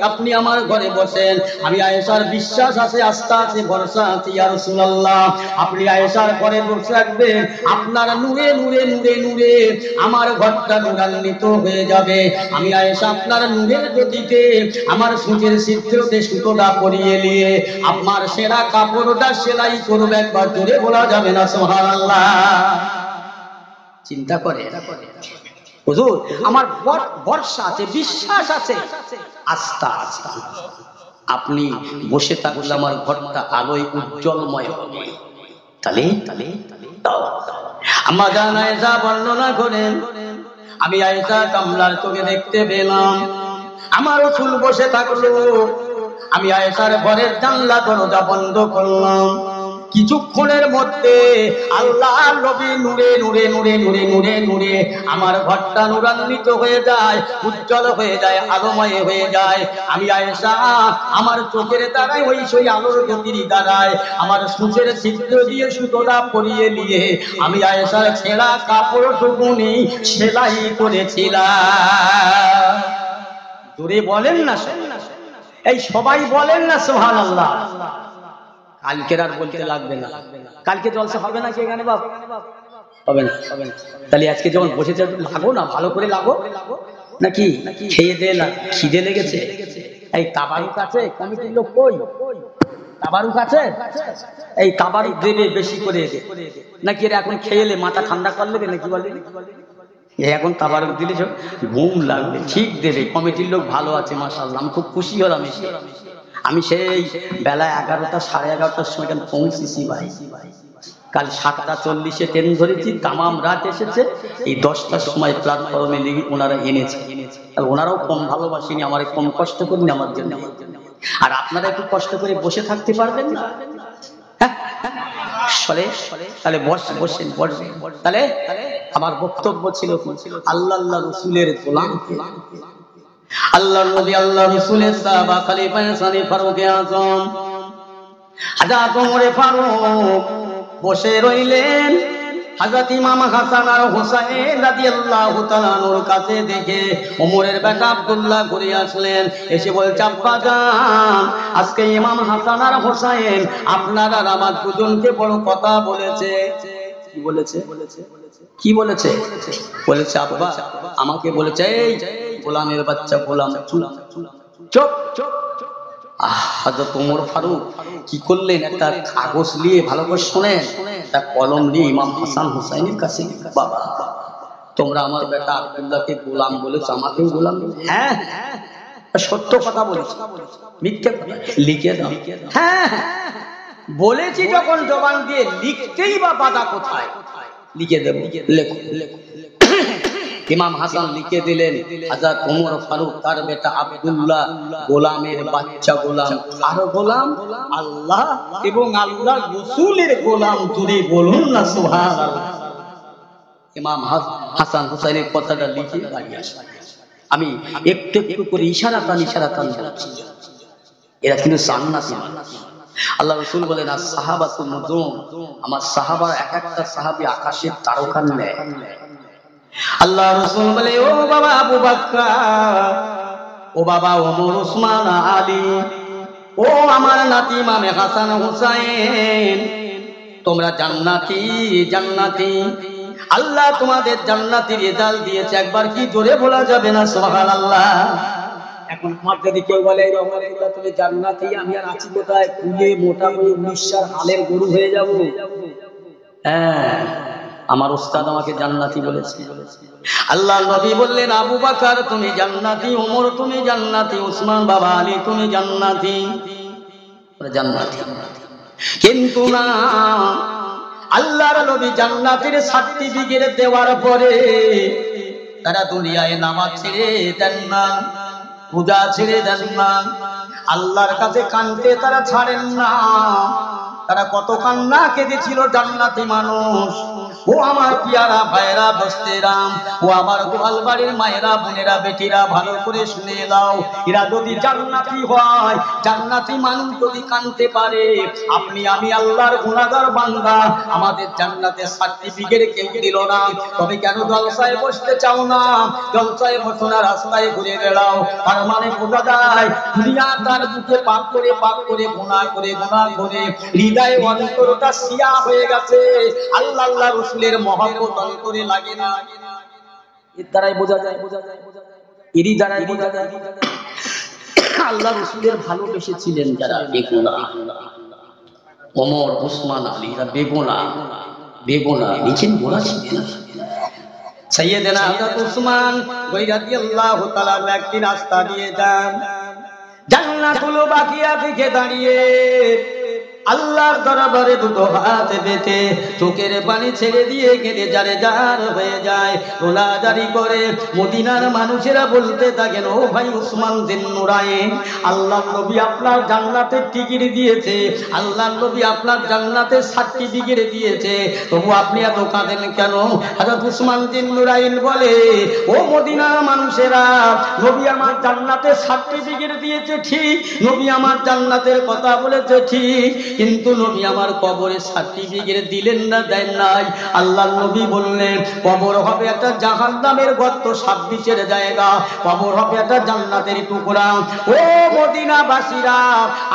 আপনি আমার ঘরে বসেন। আমি আয়েশার বিশ্বাস আছে, আস্থা আছে, ভরসা আছে। ইয়া রাসূলুল্লাহ, আপনি আয়েশার ঘরে বসে রাখবেন, আপনার নূরে নূরে নূরে নূরে আমার ঘরটা নূরান্বিত হয়ে যাবে। আমি আয়েশা আপনার নূরের গতিতে আমার সূচের ছিদ্রতে সুতোটা পরিয়ে নিয়ে আপনার সেরা কাপড়টা সেলাই করবে। একবার জোরে বলা যাবে না সুবহানাল্লাহ? চিন্তা করে হুজুর, আমার ভরসা আছে, বিশ্বাস আছে, আস্থা আছে, আপনি বসে থাকলে আমার ঘরটা আলোয় উজ্জ্বলময় হবে। তাহলে আম্মা জান আয়েশা বর্ণনা করেন, আমি আয়েশা কামলার চোখে দেখতে পেলাম আমার রাসূল বসে থাকলো। আমি আয়েশার ঘরের জানলা দরজা বন্ধ করলাম। কিছুক্ষণের মধ্যে আল্লাহর নবী নূরে নূরে নূরে নূরে নূরে নূরে আমার ঘরটা নূরান্বিত হয়ে যায়, উজ্জ্বল হয়ে যায়, আলোময় হয়ে যায়। আমি আয়েশা আমার চোখের দ্বারাই ওই সেই আলোর গতির দ্বারায় আমার সূচের ছিদ্র দিয়ে সুতোটা পরিয়ে নিয়ে আমি আয়েশার ছেঁড়া কাপড় টুকুনি সেলাই করেছিলাম। জোরে বলেন না, এই সবাই বলেন না সুবহানাল্লাহ? কালকের আর বলতে লাগবে না, কালকে জলসা হবে না কি এখানে বাবা? হবে না। তাহলে আজকে যখন বসেছে লাগো না, ভালো করে লাগো, নাকি খেয়ে দে, খিদে লেগেছে। এই তাবারুক আছে, কমিটির লোক কই? তাবারুক আছে, এই তাবারুক দেবে বেশি করে নাকি? এরা এখন খেয়ে এলে মাথা ঠান্ডা করলে নাকি বলে? এখন তাবারুক দিলে ঘুম লাগবে, ঠিক দেবে। কমিটির লোক ভালো আছে মাশাআল্লাহ, আমি খুব খুশি হলাম এসে। আমি সেই বেলা 11টা সাড়ে 11টার সময় এখানে পৌঁছেছি ভাই। কাল 7:40 ট্রেন ধরেছি, তামাম রাত এসেছে। এই 10টার সময় প্ল্যাটফর্মে লেগে ওনারা এনেছে। আর ওনারাও কম ভালোবাসেনি, আমার কম কষ্ট করিনি আমার জন্য। আর আপনারা একটু কষ্ট করে বসে থাকতে পারবেন না? তাহলে বসেন। তাহলে আমার বক্তব্য ছিল আল্লাহ রাসূলের গোলাম, আল্লাহ নবী আল্লাহ রাসূলের সাহাবা খলিফা সানি ফারুক আযম হযরত ওমর ফারুক বসে রইলেন। হযরত ইমাম হাসান আর হুসাইন রাদিয়াল্লাহু তাআলা আনহুর কাছে দেখে ওমরের বেটা আব্দুল্লাহ ঘুরে আসলেন, এসে বলছে আব্বা জান, আজকে ইমাম হাসান আর হুসাইন আপনার আর আমার দুজনকে বড় কথা বলেছে। কি বলেছে? কি বলেছে? বলেছে আব্বা আমাকে বলেছে, এই গোলামের বাচ্চা গোলাম চুপ চুপ। হযরত ওমর ফারুক কি করলেন, একটা কাগজ নিয়ে ভালো করে শোনেন, একটা কলম নিয়ে ইমাম হাসান হুসাইনের কাছে, বাবা তোমরা আমার বেটা আব্দুল্লাহকে গোলাম বলেছো, আমাকেও গোলাম বলেছো? হ্যাঁ সত্য কথা বলেছি, মিথ্যে কথা লিখে দাও। হ্যাঁ বলেছি যখন জবান দিয়ে, লিখতেই বা বাধা কোথায়? লিখে দেব, লেখো লেখো। ইমাম হাসান লিখে দিলেন, হযরত ওমর ফারুক তার বেটা আব্দুল্লাহ গোলামের বাচ্চা গোলাম, আর গোলাম আল্লাহ এবং আল্লাহ রাসূলের গোলাম। জুড়ে বলুন না সুবহানাল্লাহ। ইমাম হাসান হুসাইনের কথাটা লিখে বাড়ি আসে। আমি একটু একটু করে ইশারাতান বলছি, এরা কিন্তু জান্নাতি। আল্লাহ রাসূল বলেন as-সাহাবাতুন নুজুম, আমার সাহাবা এক একটা সাহাবী আকাশের তারকার ন্যায়। আল্লাহ রাসূল বলে, ও বাবা আবু বকর, ও বাবা ওমর, উসমান, আলী, ও আমার নাতি ইমাম হাসান হুসাইন, তোমরা জান্নাতি জান্নাতি। আল্লাহ তোমাদের জান্নাতি রেজাল্ট দিয়েছে, একবার কি জোরে বলা যাবে না সুবহানাল্লাহ? এখন আমার যদি কেউ বলে রহমাতুল্লাহ তুমি জান্নাতি, আমি আর আছি কোথায়? ফুলে মোটা হয়ে 19 হালের গরু হয়ে যাব। হ্যাঁ আমার উস্তাদ আমাকে জান্নাতি বলেছে। আল্লাহর নবী বললেন আবু বকর তুমি জান্নাতি, ওমর তুমি জান্নাতি, উসমান বাবা আলী তুমি জান্নাতি, জান্নাতি। কিন্তু না, আল্লাহর নবী জান্নাতের সার্টিফিকেট দেওয়ার পরে তারা দুনিয়ায় নামাজ ছেড়ে দেন না, পূজা ছেড়ে দেন না, আল্লাহর কাছে কাঁদতে তারা ছাড়েন না। তারা কত কান্না কেঁদেছিল জান্নাতি মানুষ। ও আমার পিয়ারা ভাইরা দোস্তেরাম, ও আমার গোয়াল বাড়ির মায়েরা বোনেরা বেটিরা, ভালো করে শুনে নাও, এরা যদি জান্নাতি হয়, জান্নাতি মানুষ যদি কাঁদতে পারে, আপনি আমি আল্লাহর গুনাহগার বান্দা, আমাদের জান্নাতের সার্টিফিকেট কেউ দিল না, তবে কেন জলসায় বসতে চাও না? জলসায় বসো না, রাস্তায় ঘুরে বেড়াও। তার মানে বোঝা যায় দুনিয়া তার বুকে পাপ করে গুনাহ করে হৃদয় অন্তরটা সিয়া হয়ে গেছে, আল্লাহ আল্লাহ রাসূলের মহব্বত অন্তরে লাগে না। এর দ্বারাই বোঝা যায়, এরই দ্বারাই বোঝা যায় আল্লাহ রাসূলের ভালোবেসেছিলেন যারা বেগুনাহ। ওমর, উসমান, আলী এরা বেগুনাহ নিচেন গোনা ছিলেন। সাইয়েদনা হযরত উসমান রাদিয়াল্লাহু তাআলা একটি রাস্তা দিয়ে যান, জান্নাতুল বাকিয়া থেকে দাঁড়িয়ে আল্লাহর দরবারে দুটো হাত বেঁধে চোখের পানি ছেড়ে দিয়ে কেঁদে যারে যার হয়ে যায়, ওলাদারি করে মদিনার মানুষেরা বলতে থাকেন, ও ভাই উসমান জিন্নুরাইন, আল্লাহর নবী আপনার জান্নাতের টিকিট দিয়েছে, আল্লাহর নবী আপনার জান্নাতের সার্টিফিকেট দিয়েছে, তবু আপনি এত কাঁদেন কেন? হযরত উসমান জিন্নুরাইন বলে, ও মদিনার মানুষেরা, নবী আমার জান্নাতের সার্টিফিকেট দিয়েছে ঠিক, নবী আমার জান্নাতের কথা বলেছে ঠিক, কিন্তু নবী আমার কবরে সার্টিফিকেট দিলেন না, দেন নাই। আল্লাহর নবী বললেন কবর হবে একটা জাহান্নামের গর্ত 26 জায়গা, কবর হবে একটা জান্নাতের টুকরা। ও মদিনাবাসীরা,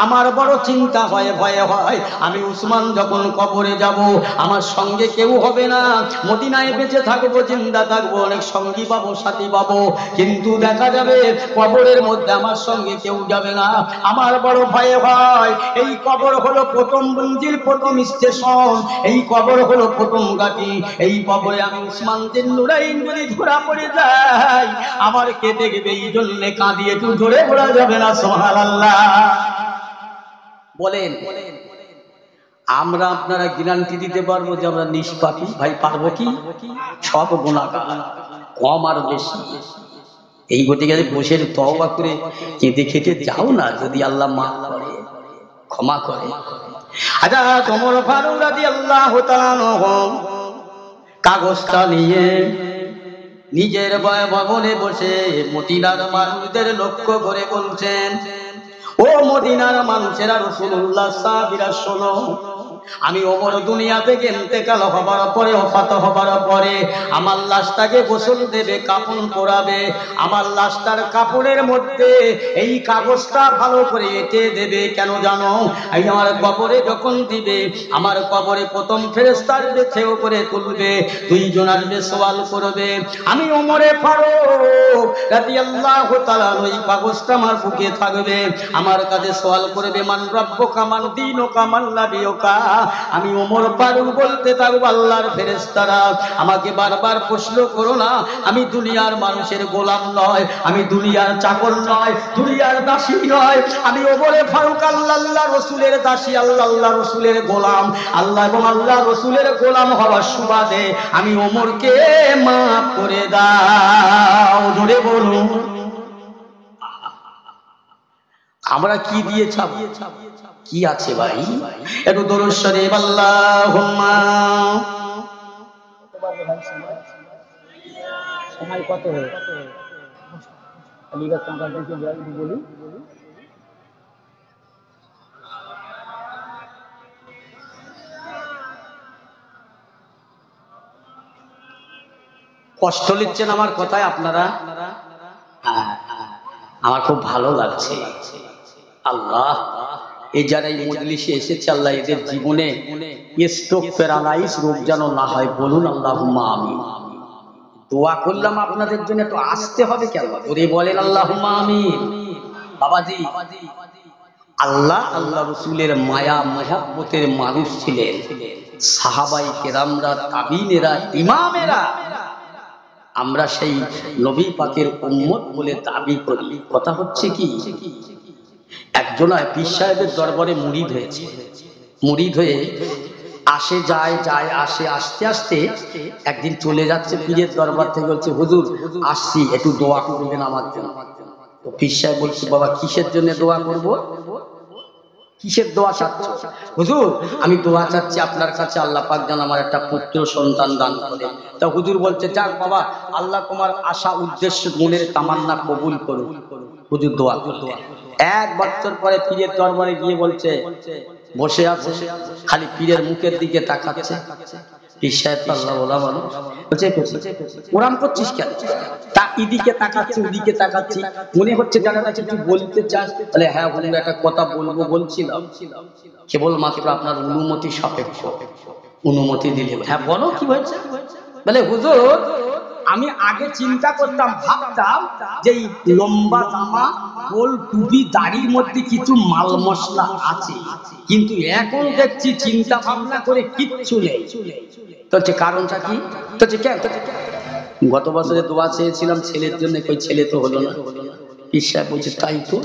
আমার বড় চিন্তা হয়, ভয় হয়, আমি উসমান যখন কবরে যাব আমার সঙ্গে কেউ হবে না, মদিনায় বেঁচে থাকবো, জিন্দা থাকবো, অনেক সঙ্গী পাবো, সাথী পাবো, কিন্তু দেখা যাবে কবরের মধ্যে আমার সঙ্গে কেউ যাবে না, আমার বড় ভয় হয়। এই কবর হলো প্রথম মঞ্জিল, প্রথম স্টেশন, এই কবর হলো প্রথম ঘাঁটি, এই কবরে আমি উসমান জিন্নুরাইন যদি ধরা পড়ে যাই আমার কে দেখবে? এই জন্য কাঁদি, একটু ধরে বলা যাবে না সুবহানাল্লাহ? বলেন আমরা আপনারা গ্যারান্টি দিতে পারবো যে আমরা নিষ্পাপী? ভাই পারবো কি? সব গুনাহগার, কম আর বেশি। এই গতিকে বসে তওবা করে কেঁদে খেটে যাও না, যদি আল্লাহ মাফ করে, ক্ষমা করে। হযরত ওমর ফারুক রাদিয়াল্লাহু তাআলা আনহু কাগজটা নিয়ে নিজের ভবনে বসে মদিনার মানুষদের লক্ষ্য করে বলছেন, ও মদিনার মানুষেরা, রাসূলুল্লাহ সাহাবীরা শোনো, আমি ওমর দুনিয়া থেকে ইন্তেকাল হবার পরে, ওফাত হবার পরে আমার লাশটাকে গোসল দেবে, কাফন পরাবে। আমার লাশটার কাপড়ের মধ্যে এই কাগজটা ভালো করে এঁটে দেবে। কেন জানো? এই আমার কবরে যখন দিবে, আমার কবরে প্রথম ফেরেশতা আসবে, খেও করে তুলবে, দুইজন আসবে, সওয়াল করবে। আমি ওমরে ফারুক রাদিয়াল্লাহু তাআলা ওই কাগজটা আমার বুকে থাকবে, আমার কাছে সওয়াল করবে, মান রাব্বুকা মান দীনুকা মান নাবিয়ুকা। আমি ওমর ফারুক বলতে থাকবো, আল্লাহর ফেরেশতারা আমাকে বারবার প্রশ্ন করো না, আমি দুনিয়ার মানুষের গোলাম নয়, আমি দুনিয়ার চাকর নয়, দুনিয়ার দাসী নয়, আমি ওমরে ফারুক আল্লাহ রসুলের দাসী, আল্লাহ রসুলের গোলাম। আল্লাহ এবং আল্লাহ রসুলের গোলাম হওয়ার সুবাদে আমি ওমরকে মাফ করে দাও। জোরে বলুন, আমরা কি দিয়ে ছাপ, কি আছে ভাই? একটু দরুদ শরীফ আল্লাহুম্মা। সময় কত হয়ে আলিগড় কাঙ্কাল থেকে বলি। কষ্ট নিচ্ছেন আমার কথায় আপনারা? আমার খুব ভালো লাগছে। আল্লাহ, এই যারা এই মজলিসে এসেছে, আল্লাহ এদের জীবনে স্ট্রোক, প্যারালাইজ রোগ যেন না হয়, বলুন আল্লাহুম্মা আমিন। দোয়া করলাম আপনাদের জন্য, তো আসতে হবে কেন? ওরে বলেন আল্লাহুম্মা আমিন। বাবাজি, আল্লাহ রসুলের মায়া মহব্বতের মানুষ ছিলেন। সাহাবাই কেরামরা, তাবিনেরা, ইমামেরা, আমরা সেই নবী পাকের উম্মত বলে দাবি করি। কথা হচ্ছে কি, একজন পীর সাহেবের দরবারে মুরিদ হয়েছে, মুরিদ হয়ে আসে যায় যায় আসে, আস্তে আস্তে একদিন চলে যাচ্ছে পীরের দরবার থেকে, বলছে হুজুর আসছি, একটু দোয়া করবেন আমার জন্য। তো পীর সাহেব বলছে, বাবা কিসের জন্য দোয়া করব? কিসের দোয়া চাচ্ছ? হুজুর আমি দোয়া চাচ্ছি আপনার কাছে, আল্লাহ পাক যেন আমার একটা পুত্র সন্তান দান করে। তা হুজুর বলছে, যাক বাবা, আল্লাহ তোমার আশা উদ্দেশ্য মনের তামান্না কবুল করুন। হুজুর দোয়া করতে এক বছর পরে পীরের দরবারে গিয়ে বলছে, বসে আছে, খালি পীরের মুখের দিকে তাকাচ্ছে। পীর সাহেব আল্লাহ ওলা বলো, বলছে ওরাম করছিস কেন? তা এদিকে তাকাচ্ছি, ওদিকে তাকাচ্ছি, মনে হচ্ছে জানা যাচ্ছে তুই বলতে চাস। বলে হ্যাঁ হুজুর, একটা কথা বলবো বলছিলাম, কেবলমাত্র আপনার অনুমতি সাপেক্ষ, অনুমতি দিলে। হ্যাঁ বলো, কি হয়েছে? বলে হুজুর আমি আগে চিন্তা করতাম, ভাবতাম যে এই লম্বা জামা, গোল টুপি, দাড়ির মধ্যে কিছু মাল মশলা আছে, কিন্তু এখন দেখছি চিন্তা ভাবনা করে কিচ্ছু নেই। তো কারণটা কি? তো কেন? গত বছরে দোয়া চেয়েছিলাম ছেলের জন্য, কই ছেলে তো হলো না। পীর সাহেব বলছে তাই তো।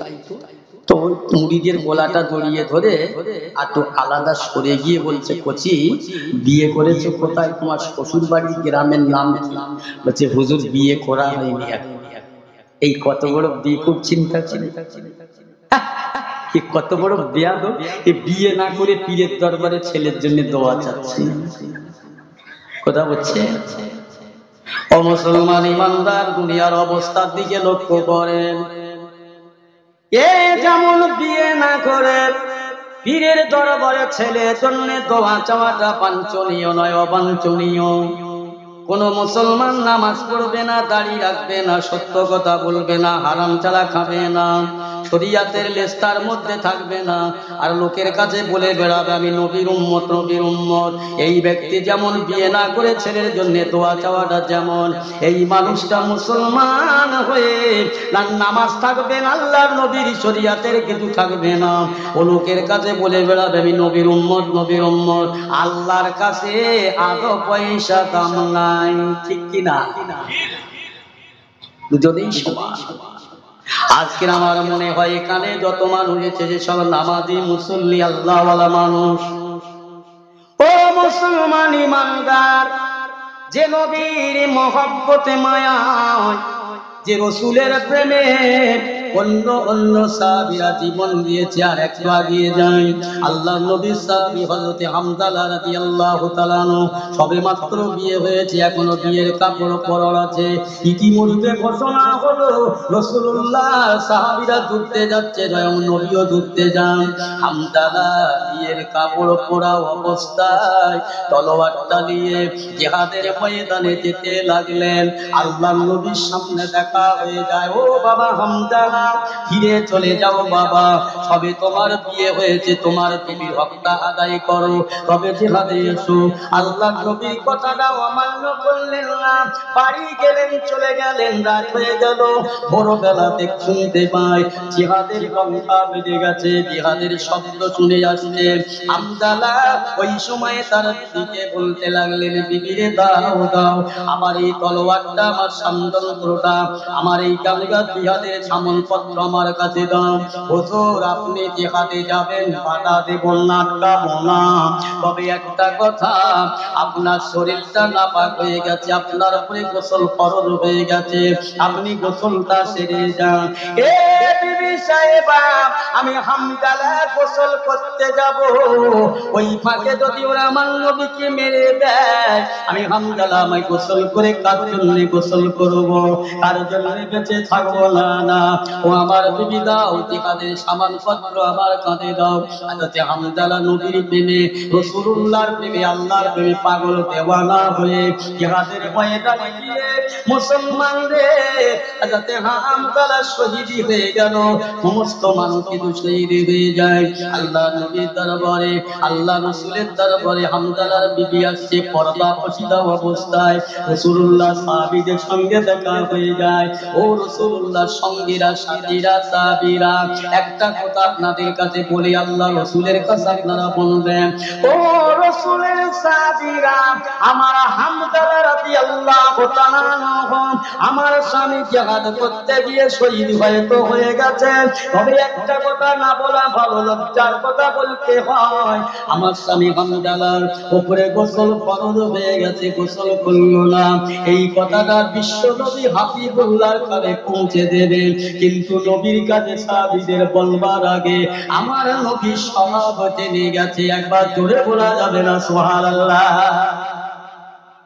তো মুরিদের গলাটা জড়িয়ে ধরে আর তো আলাদা সরে গিয়ে বলছে, কচি বিয়ে করেছো কোথায়? তোমার শ্বশুর বাড়ির গ্রামের নাম কি? বলছে হুজুর বিয়ে করা হয়নি এখন। এই কত বড় বেকুব চিন্তা ছিল, কত বড় বেয়াদ! বিয়ে না করে পীরের দরবারে ছেলের জন্য দোয়া চাচ্ছে। কথা বলছে ও মুসলমান ইমানদার, দুনিয়ার অবস্থার দিকে লক্ষ্য করেন। এ যেমন বিয়ে না করে পীরের দরবারে ছেলের জন্য দোয়া চাওয়াটা বাঞ্ছনীয় নয়, অবাঞ্ছনীয়। কোন মুসলমান নামাজ পড়বে না, দাড়ি রাখবে না, সত্য কথা বলবে না, হারাম ছাড়া খাবে না, শরিয়াতের লেস্তার মধ্যে থাকবে না, আর লোকের কাছে বলে বেড়াবে আমি নবীর উম্মত, নবীর উম্মত। এই ব্যক্তি যেমন বিয়ে না করে ছেলের জন্য দোয়া চাওয়াটা যেমন, এই মানুষটা মুসলমান হয়ে না নামাজ থাকবে না, আল্লাহর নবীর শরিয়াতের কিছু থাকবে না, ও লোকের কাছে বলে বেড়াবে আমি নবীর উম্মত, নবীর উম্মত। আল্লাহর কাছে আদো পয়সা দাম নাই, ঠিক কিনা? দুজনেই সমান। আজকের আমার মনে হয় এখানে যত মানুষ এসেছে, যে সব নামাজি মুসল্লি আল্লাহওয়ালা মানুষ। ও মুসলমান ইমানদার, যে নবীর মহব্বতে মায়ায়, যে রসুলের প্রেমে অন্য অন্য সাহাবীরা জীবন দিয়েছে আর একটু আগিয়ে যায় আল্লাহ নবীর সাহাবী হযরত হামজালা রাদিয়াল্লাহু তাআলা সবে মাত্র বিয়ে হয়েছে এখনো বিয়ের কাপড় পরা আছে ইতিমধ্যে ঘোষণা হলো রাসূলুল্লাহ সাহাবীরা যুদ্ধে যাচ্ছে স্বয়ং নবীও যুদ্ধে যান হামজালা বিয়ের কাপড় পরা অবস্থায় তলোয়ারটা নিয়ে জিহাদের ময়দানে যেতে লাগলেন আল্লাহর নবীর সামনে দেখা হয়ে যায় ও বাবা হামজালা ফিরে চলে যাও বাবা সবে তোমার বিয়ে হয়েছে তোমার বিবির হকটা আদায় করো তবে জিহাদে এসো আল্লাহর নবীর কথাটা অমান্য করলেন না বাড়ি গেলেন চলে গেলেন রাত হয়ে গেল ভোরবেলাতে শুনতে পায় জিহাদের ঘণ্টা বেজে গেছে জিহাদের শব্দ শুনে আসছে হামজালা ওই সময়ে তার দিকে বলতে লাগলেন বিবিরে দাও দাও আমার এই তলোয়ারটা আমার সামন্তরটা আমার এই কামগা জিহাদের সামনপত্র আমার কাছে দাও হুজুর আপনি জিহাদে যাবেন বাধা দেব না আটকাবো না তবে একটা কথা আপনার শরীরটা নাপাক হয়ে গেছে আপনার উপরে গোসল ফরজ হয়ে গেছে আপনি গোসলটা সেরে যান এ বিবি সাহেবা আমি হামজালা গোসল করতে যাব ওই ফাঁকে যদি ওরা আমার নবীকে মেরে দেয় আমি হামজালা আমায় গোসল করে কার জন্য গোসল করব কার জন্য বেঁচে থাকবো না না ও আমার বিবি দাও জিহাদের সামানপত্র আমার কাঁধে দাও হযরত হামজালা নবীর প্রেমে রাসূলুল্লাহর প্রেমে আল্লাহর প্রেমে পাগল দেওয়ানা হয়ে জিহাদের ময়দানে গিয়ে মুসলমানদের হযরত হামজালা শহীদ হয়ে গেল সমস্ত মানুষ কিন্তু শহীদ হয়ে যায় আল্লাহ নবীর দরবারে আল্লাহ রাসূলের দরবারে হামজালার বিবি আসছে পর্দা পশিদা অবস্থায় রাসূলুল্লাহ সাহাবীদের সঙ্গে দেখা হয়ে যায় ও রাসূলুল্লাহ সঙ্গীরা সাথীরা সাহাবীরা একটা কথা আপনাদের কাছে বলি আল্লাহ রাসূলের কাছে আপনারা বলবেন ও রাসূলের সাহাবীরা আমার হামজালা রাদিয়াল্লাহু তাআলা আমার স্বামী জিহাদ করতে গিয়ে শহীদ হয়ে গেছে তবে একটা কথা না বলা ভালো লজ্জার কথা বলতে হয় আমার স্বামী হামজালার উপরে গোসল ফরজ হয়ে গেছে গোসল করল না এই কথাটা বিশ্ব নবী হাবিবুল্লাহর কাছে পৌঁছে দেবে কিন্তু নবীর কাছে সাহাবীদের বলবার আগে আমার নবী সব জেনে গেছে একবার জোরে বলা যাবে না সুবহানাল্লাহ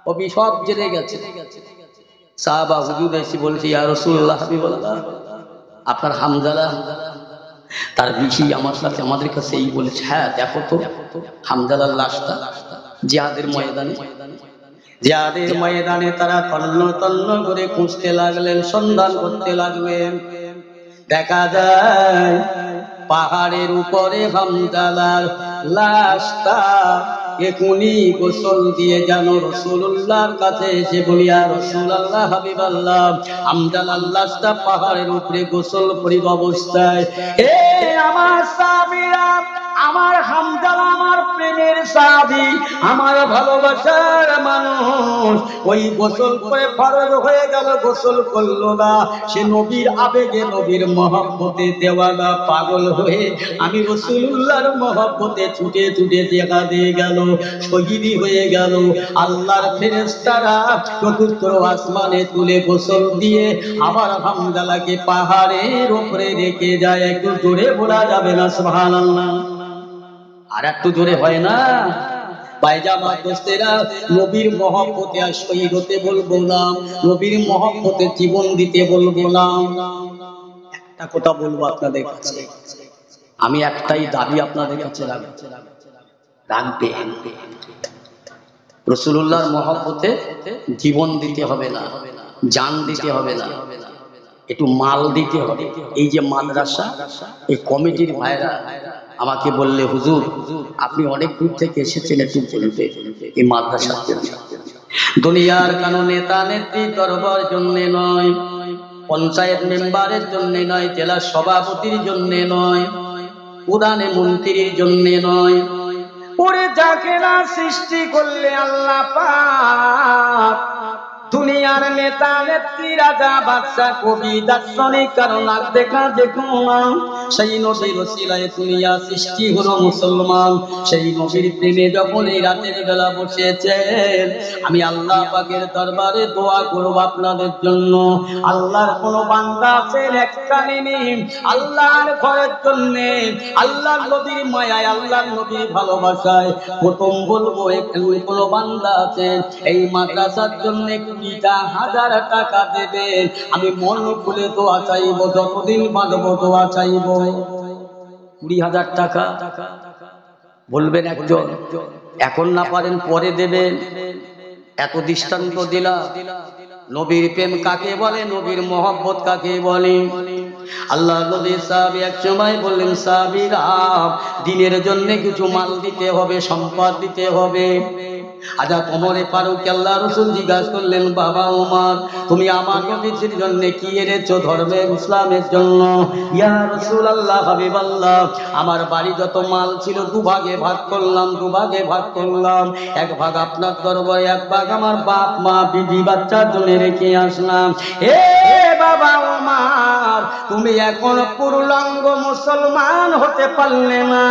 নবী সব জেনে গেছে সাহাবা হুজুর এসে বলছে ইয়া রাসূলুল্লাহ হাবিবাল্লাহ আপনার হামজালা তার বিশি আমার সাথে আমাদের কাছে এই বলেছে হ্যাঁ দেখো তো হামজালার লাশটা জিহাদের ময়দানে তারা তন্ন তন্ন করে খুঁজতে লাগলেন সন্ধান করতে লাগলেন দেখা যায় পাহাড়ের উপরে হামজালার লাশটা এখুনি গোসল দিয়ে যেন রাসূলুল্লাহর কাছে এসে বলিয়া রাসূলুল্লাহ হাবিবাল্লাহ হামজালার লাশটা পাহাড়ের উপরে গোসল করি অবস্থায় এ আমার সাহাবীরা আমার হামজালা আমার প্রেমের সাহাবী আমার ভালোবাসার মানুষ ওই গোসল করে ফরজ হয়ে গেল গোসল করলো না সে নবীর আবেগে নবীর মহব্বতে দেওয়ানা পাগল হয়ে আমি রাসূলুল্লাহর মহব্বতে ছুটে ছুটে দেখা দিয়ে গেল শহীদ হয়ে গেল আল্লাহর ফেরেশতারা চতুর্থ আসমানে তুলে গোসল দিয়ে আবার হামজালাকে পাহাড়ের উপরে রেখে যায় একটু জোরে বলা যাবে না সুবহানাল্লাহ আর একটু জোরে হয় না পায়জামা দোস্তেরা নবীর মহব্বতে আর শহীদ হতে বলবো না নবীর মহব্বতে জীবন দিতে বলবো না একটা কথা বলবো আপনাদের কাছে আমি একটাই দাবি আপনাদের কাছে রাখবেন রাসূলুল্লাহর মহব্বতে জীবন দিতে হবে না জান দিতে হবে না একটু মাল দিতে হবে এই যে মাদ্রাসা এই কমিটির ভাইরা আমাকে বললে হুজুর আপনি অনেক দূর থেকে এসেছেন একটু বলতে এই মাদ্রাসার জন্য দুনিয়ার কোনো নেতা নেত্রী দরবার জন্য নয় পঞ্চায়েত মেম্বারের জন্য নয় জেলা সভাপতির জন্য নয় প্রধানে মন্ত্রীর জন্য নয় ওরে যাকে না সৃষ্টি করলে আল্লাহ পাক দুনিয়ার নেতা নেত্রী রাজা বাদশা কবি দার্শনিক কারো নাক দেখা দেখো না সেই নবীর ওসিলায় দুনিয়া সৃষ্টি হলো মুসলমান। সেই নবীর প্রেমে যখন এই রাতের বেলা বসেছেন, আমি আল্লাহ পাকের দরবারে দোয়া করব আপনাদের জন্য। আল্লাহর কোন বান্দা আছেন এককালীন আল্লাহর ঘরের জন্য, আল্লাহর নবীর মায়ায়, আল্লাহর নবীর ভালোবাসায় প্রথম বলবো এখানে কোন বান্দা আছেন এই মাদ্রাসার জন্য 20,000 টাকা দেবেন? আমি মন খুলে দোয়া চাইব, যতদিন বাঁধবো দোয়া চাইব। 20,000 টাকা বলবেন একজন, এখন না পারেন পরে দেবেন। এত দৃষ্টান্ত দিলা। নবীর প্রেম কাকে বলে, নবীর মহব্বত কাকে বলে? আল্লাহ নবী সাহাবী এক সময় বললেন, সাহাবীরা দিনের জন্য কিছু মাল দিতে হবে, সম্পদ দিতে হবে। আজা ওমরে ফারুক আল্লাহ রাসূল জিজ্ঞাসা করলেন, বাবা ওমর, তুমি আমার নবীর জন্য কি এনেছো? ধর্মের ইসলামের জন্য। ইয়া রাসূলুল্লাহ, হাবিবাল্লাহ, আমার বাড়ি যত মাল ছিল দুভাগে ভাগ করলাম, দুভাগে ভাগ করলাম। এক ভাগ আপনার দরবারে, এক ভাগ আমার বাপ মা বিবি বাচ্চার জন্য রেখে আসলাম। হে বাবা ওমর, তুমি এখন পূর্ণাঙ্গ মুসলমান হতে পারলে না।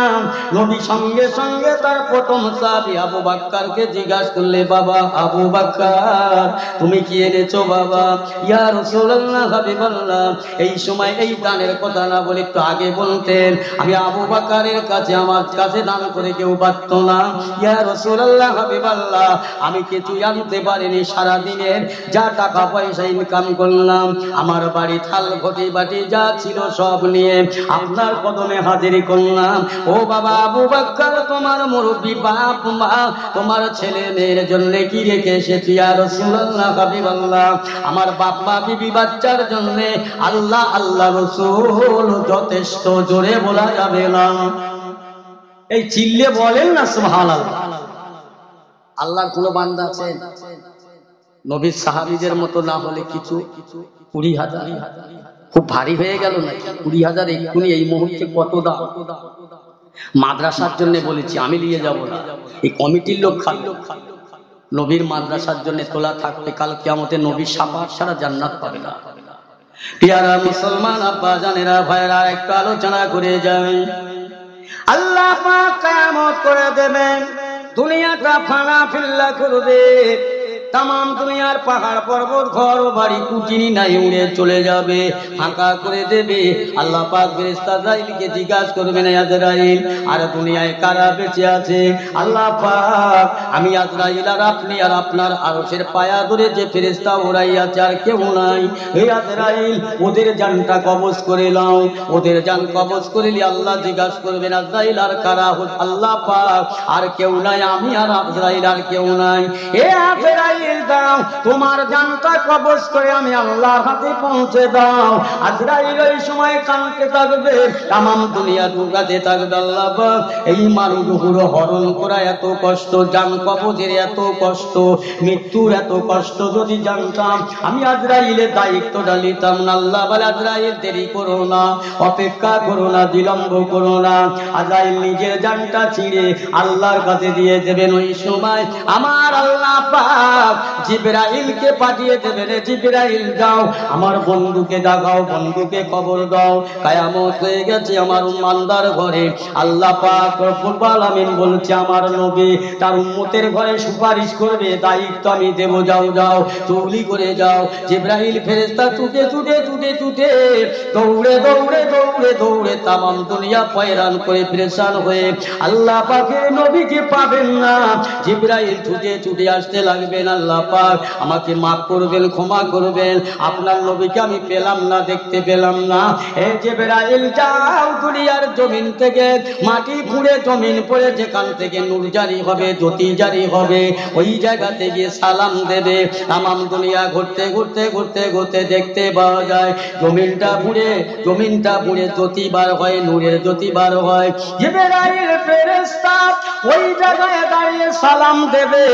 নবী সঙ্গে সঙ্গে তার প্রথম সাহাবী আবু বকরকে জিজ্ঞাসা করলে, বাবা আবু বকর, তুমি কি এনেছো বাবা? ইয়া রাসূলুল্লাহ, হাবিবাল্লাহ, এই সময় এই দানের কথা না বলে একটু আগে বলতেন, আমি আবু বকরের কাছে, আমার কাছে দান করে কেউ পারত না। ইয়া রাসূলুল্লাহ, হাবিবাল্লাহ, আমি কিছুই আনতে পারিনি, সারা দিনের যা টাকা পয়সা ইনকাম করলাম, আমার বাড়ি থাল ঘটি বাটি যা ছিল সব নিয়ে আপনার কদমে হাজিরি করলাম। ও বাবা আবু বকর, তোমার মুরব্বি বাপ মা, তোমার ছেলে মেয়ের জন্য কি রেখে এসেছি? ইয়া রাসূলুল্লাহ, হাবিবাল্লাহ, আমার বাপ মা বিবি বাচ্চার জন্য আল্লাহ আল্লাহ রাসূল যথেষ্ট। জোরে বলা যাবে না, এই চিল্লে বলেন না সুবহানাল্লাহ। আল্লাহর কোন বান্দা আছে নবীর সাহাবীদের মতো না হলে কিছু 20,000 খুব ভারী হয়ে গেল না? 20,000 এক্ষুনি এই মুহূর্তে কত দাম? মাদ্রাসার জন্য বলেছি, আমি নিয়ে যাব না, এই কমিটির লোক খাবে। নবীর মাদ্রাসার জন্য তোলা থাকবে, কাল কিয়ামতে নবীর শাফাআত ছাড়া জান্নাত পাবে না। পিয়ারা মুসলমান আব্বা জানেরা ভাইরা, একটু আলোচনা করে যাই। আল্লাহ পাক কিয়ামত করে দেবেন, দুনিয়াটা ফানা ফিল্লা করবে, তাম দুনিয়ার পাহাড় পর্বত ঘর বাড়ি কুটিনি নাই উড়ে চলে যাবে, ফাঁকা করে দেবে। আল্লাহ পাক ফেরেশতা আজরাইলকে জিজ্ঞাসা করবেন, আজরাইল, আর দুনিয়ায় কারা বেঁচে আছে? আল্লাহ পাক, আমি আজরাইল আর আপনি আর আপনার আরশের পায়া ধরে যে ফেরেশতা ওরাই আছে, আর কেউ নাই। হে আজরাইল, ওদের জানটা কবজ করে নাও। ওদের জান কবজ করিলে আল্লাহ জিজ্ঞাসা করবেন, আজরাইল আর কারা? আল্লাহ পাক, আর কেউ নাই, আমি আর আজরাইল, আর কেউ নাই। হে আজরাইল, দাও তোমার জানটা কবজ করে আমি আল্লাহর হাতে পৌঁছে দাও। আজরাইল ওই সময় কানতে থাকবে, তামাম দুনিয়া ঢুকাতে থাকবে, আল্লাহ পাক, এই মানুষগুলো হরণ করা এত কষ্ট, জান কবজের এত কষ্ট, মৃত্যুর এত কষ্ট যদি জানতাম আমি আজরাইলের দায়িত্বটা নিতাম না। আল্লাহ বলে, আজরাইল দেরি করো না, অপেক্ষা করো না, বিলম্ব করো না। আজরাইল নিজের জানটা ছিঁড়ে আল্লাহর কাছে দিয়ে দেবেন। ওই সময় আমার আল্লাহ পাক জিবরাইলকে পাঠিয়ে দেবেন, জিবরাইল যাও আমার বন্ধুকে ডাকাও, বন্ধুকে খবর দাও কিয়ামত হয়ে গেছে আমার উম্মানদার ঘরে। আল্লাহ পাক রব্বুল আলামিন বলছে, আমার নবী তার উম্মতের ঘরে সুপারিশ করবে, দায়িত্ব আমি দেব, যাও যাও চৌলি করে যাও। জিবরাইল ফেরেশতা ছুটে ছুটে ছুটে ছুটে দৌড়ে দৌড়ে দৌড়ে দৌড়ে তামাম দুনিয়া পয়রান করে পেরেশান হয়ে আল্লাহ পাকের নবীকে পাবেন না। জিবরাইল ছুটে ছুটে আসতে লাগবেন, আল্লাহ পাক আমাকে মাফ করবেন, ক্ষমা করবেন, আপনার নবীকে আমি পেলাম না, দেখতে পেলাম না। এই জিবরাইল যাও দুনিয়ার জমিন থেকে মাটি খুঁড়ে জমিন পড়ে যেখান থেকে নূর জারি হবে, জ্যোতি জারি হবে, ওই জায়গাতে গিয়ে সালাম দেবে। তামাম দুনিয়া ঘুরতে ঘুরতে ঘুরতে ঘুরতে দেখতে পাওয়া যায় জমিনটা পুড়ে জ্যোতি বার হয়, নূরের জ্যোতি বার হয়। জিবরাইল ফেরেশতা ওই জায়গায় দাঁড়িয়ে সালাম দেবে,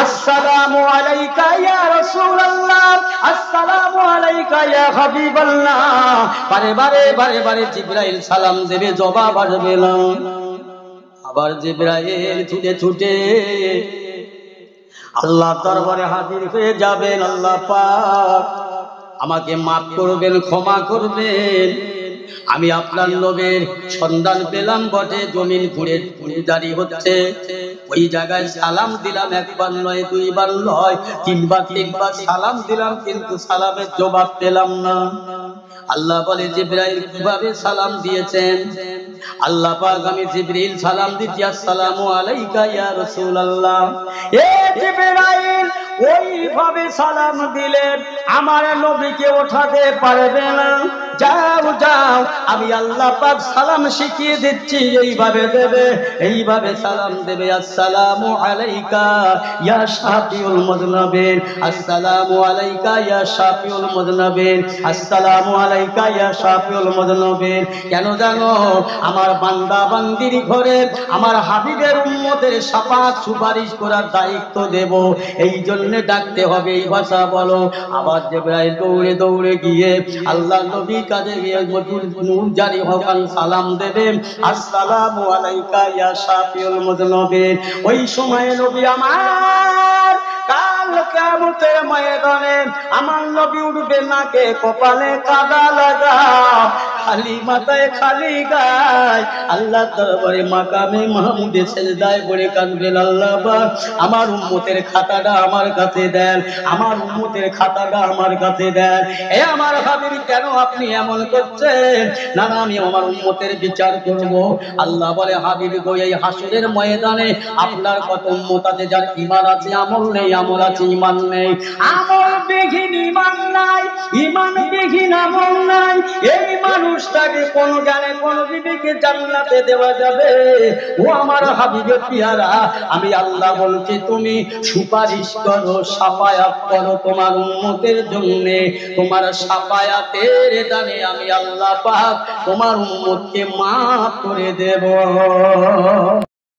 আসসালামু আলাইকা ইয়া রাসূলুল্লাহ, আসসালামু আলাইকা ইয়া হাবিবাল্লাহ। বারে বারে বারে বারে জিবরাইল সালাম দেবে, জবাব আসবে না। আবার জিবরাইল ছুটে ছুটে আল্লাহ দরবারে হাজির হয়ে যাবেন, আল্লাহ পাক আমাকে মাফ করবেন, ক্ষমা করবেন, আমি আপনার নবীর সন্ধান পেলাম বটে, জমিন ঘুরে জারি হচ্ছে, ওই জায়গায় সালাম দিলাম, একবার নয় দুইবার নয় তিনবার সালাম দিলাম, কিন্তু সালামের জবাব পেলাম না। আল্লাহ বলে জিবরাইল কিভাবে সালাম দিয়েছেন? আল্লাহ পাক আমি জিবরিল সালাম দিচ্ছি, আসসালামু আলাইকা ইয়া রাসূলুল্লাহ। এ জিবরাইল ওইভাবে সালাম দিলেন আমার নবীকে ওঠাতে পারবে না। যাও যাও, আমি আল্লাহ পাক সালাম শিখিয়ে দিচ্ছি, এইভাবে দেবে, এইভাবে সালাম দেবে। আসসালামু আলাইকা ইয়া শাফিউল মুযনিবিন, আসসালামু আলাইকা ইয়া শাফিউল মুযনিবিন, আসসালামু আলাইকা ইয়া শাফিউল মুযনিবিন। কেন জানো? আমার বান্দা বান্দির ঘরে আমার হাবিবের উম্মতের শাফাত সুপারিশ করার দায়িত্ব দেব, এই জন্য ডাকতে হবে, এই ভাষা বলো। আবার জিবরাইল দৌড়ে দৌড়ে গিয়ে আল্লাহ নবী কাছে গিয়ে নূর জারি হওয়ার সালাম দেবে, আসসালামু আলাইকা ইয়া শাফিউল মুযনিবিন। ওই সময় নবী আমার কাল কিয়ামতের ময়দানে আমার নবী উঠবে, নাকে কপালে কাদা লাগা, খালি মাথায় খালি গায়, আল্লাহ দরবারে মাকামে মাহমুদে সেজদায় পড়ে কাঁদবেন, আল্লাহ পাক আমার উম্মতের খাতাটা আমার কাছে দেন, আমার উম্মতের খাতাটা আমার কাছে দেন। এ আমার হাবিব, কেন আপনি এমন করছেন? না না, আমি আমার উম্মতের বিচার করব। আল্লাহ বলে হাবিব গো, এই হাসরের ময়দানে আপনার কত উম্মত আছে যার ঈমান আছে আমল নেই, আমল আছে ঈমান নেই, আমল বিহীন ঈমান নাই, ঈমান বিহীন আমল নাই। এই মানুষটাকে কোন জ্ঞানে কোন বিবেকে জান্নাতে দেওয়া যাবে? ও আমার হাবিবের পিয়ারা, আমি আল্লাহ বলছি তুমি সুপারিশ করো, শাফায়াত করো তোমার উম্মতের জন্য। তোমার শাফায়াতের দানে আমি আল্লাহ পাক তোমার উম্মতকে মাফ করে দেব।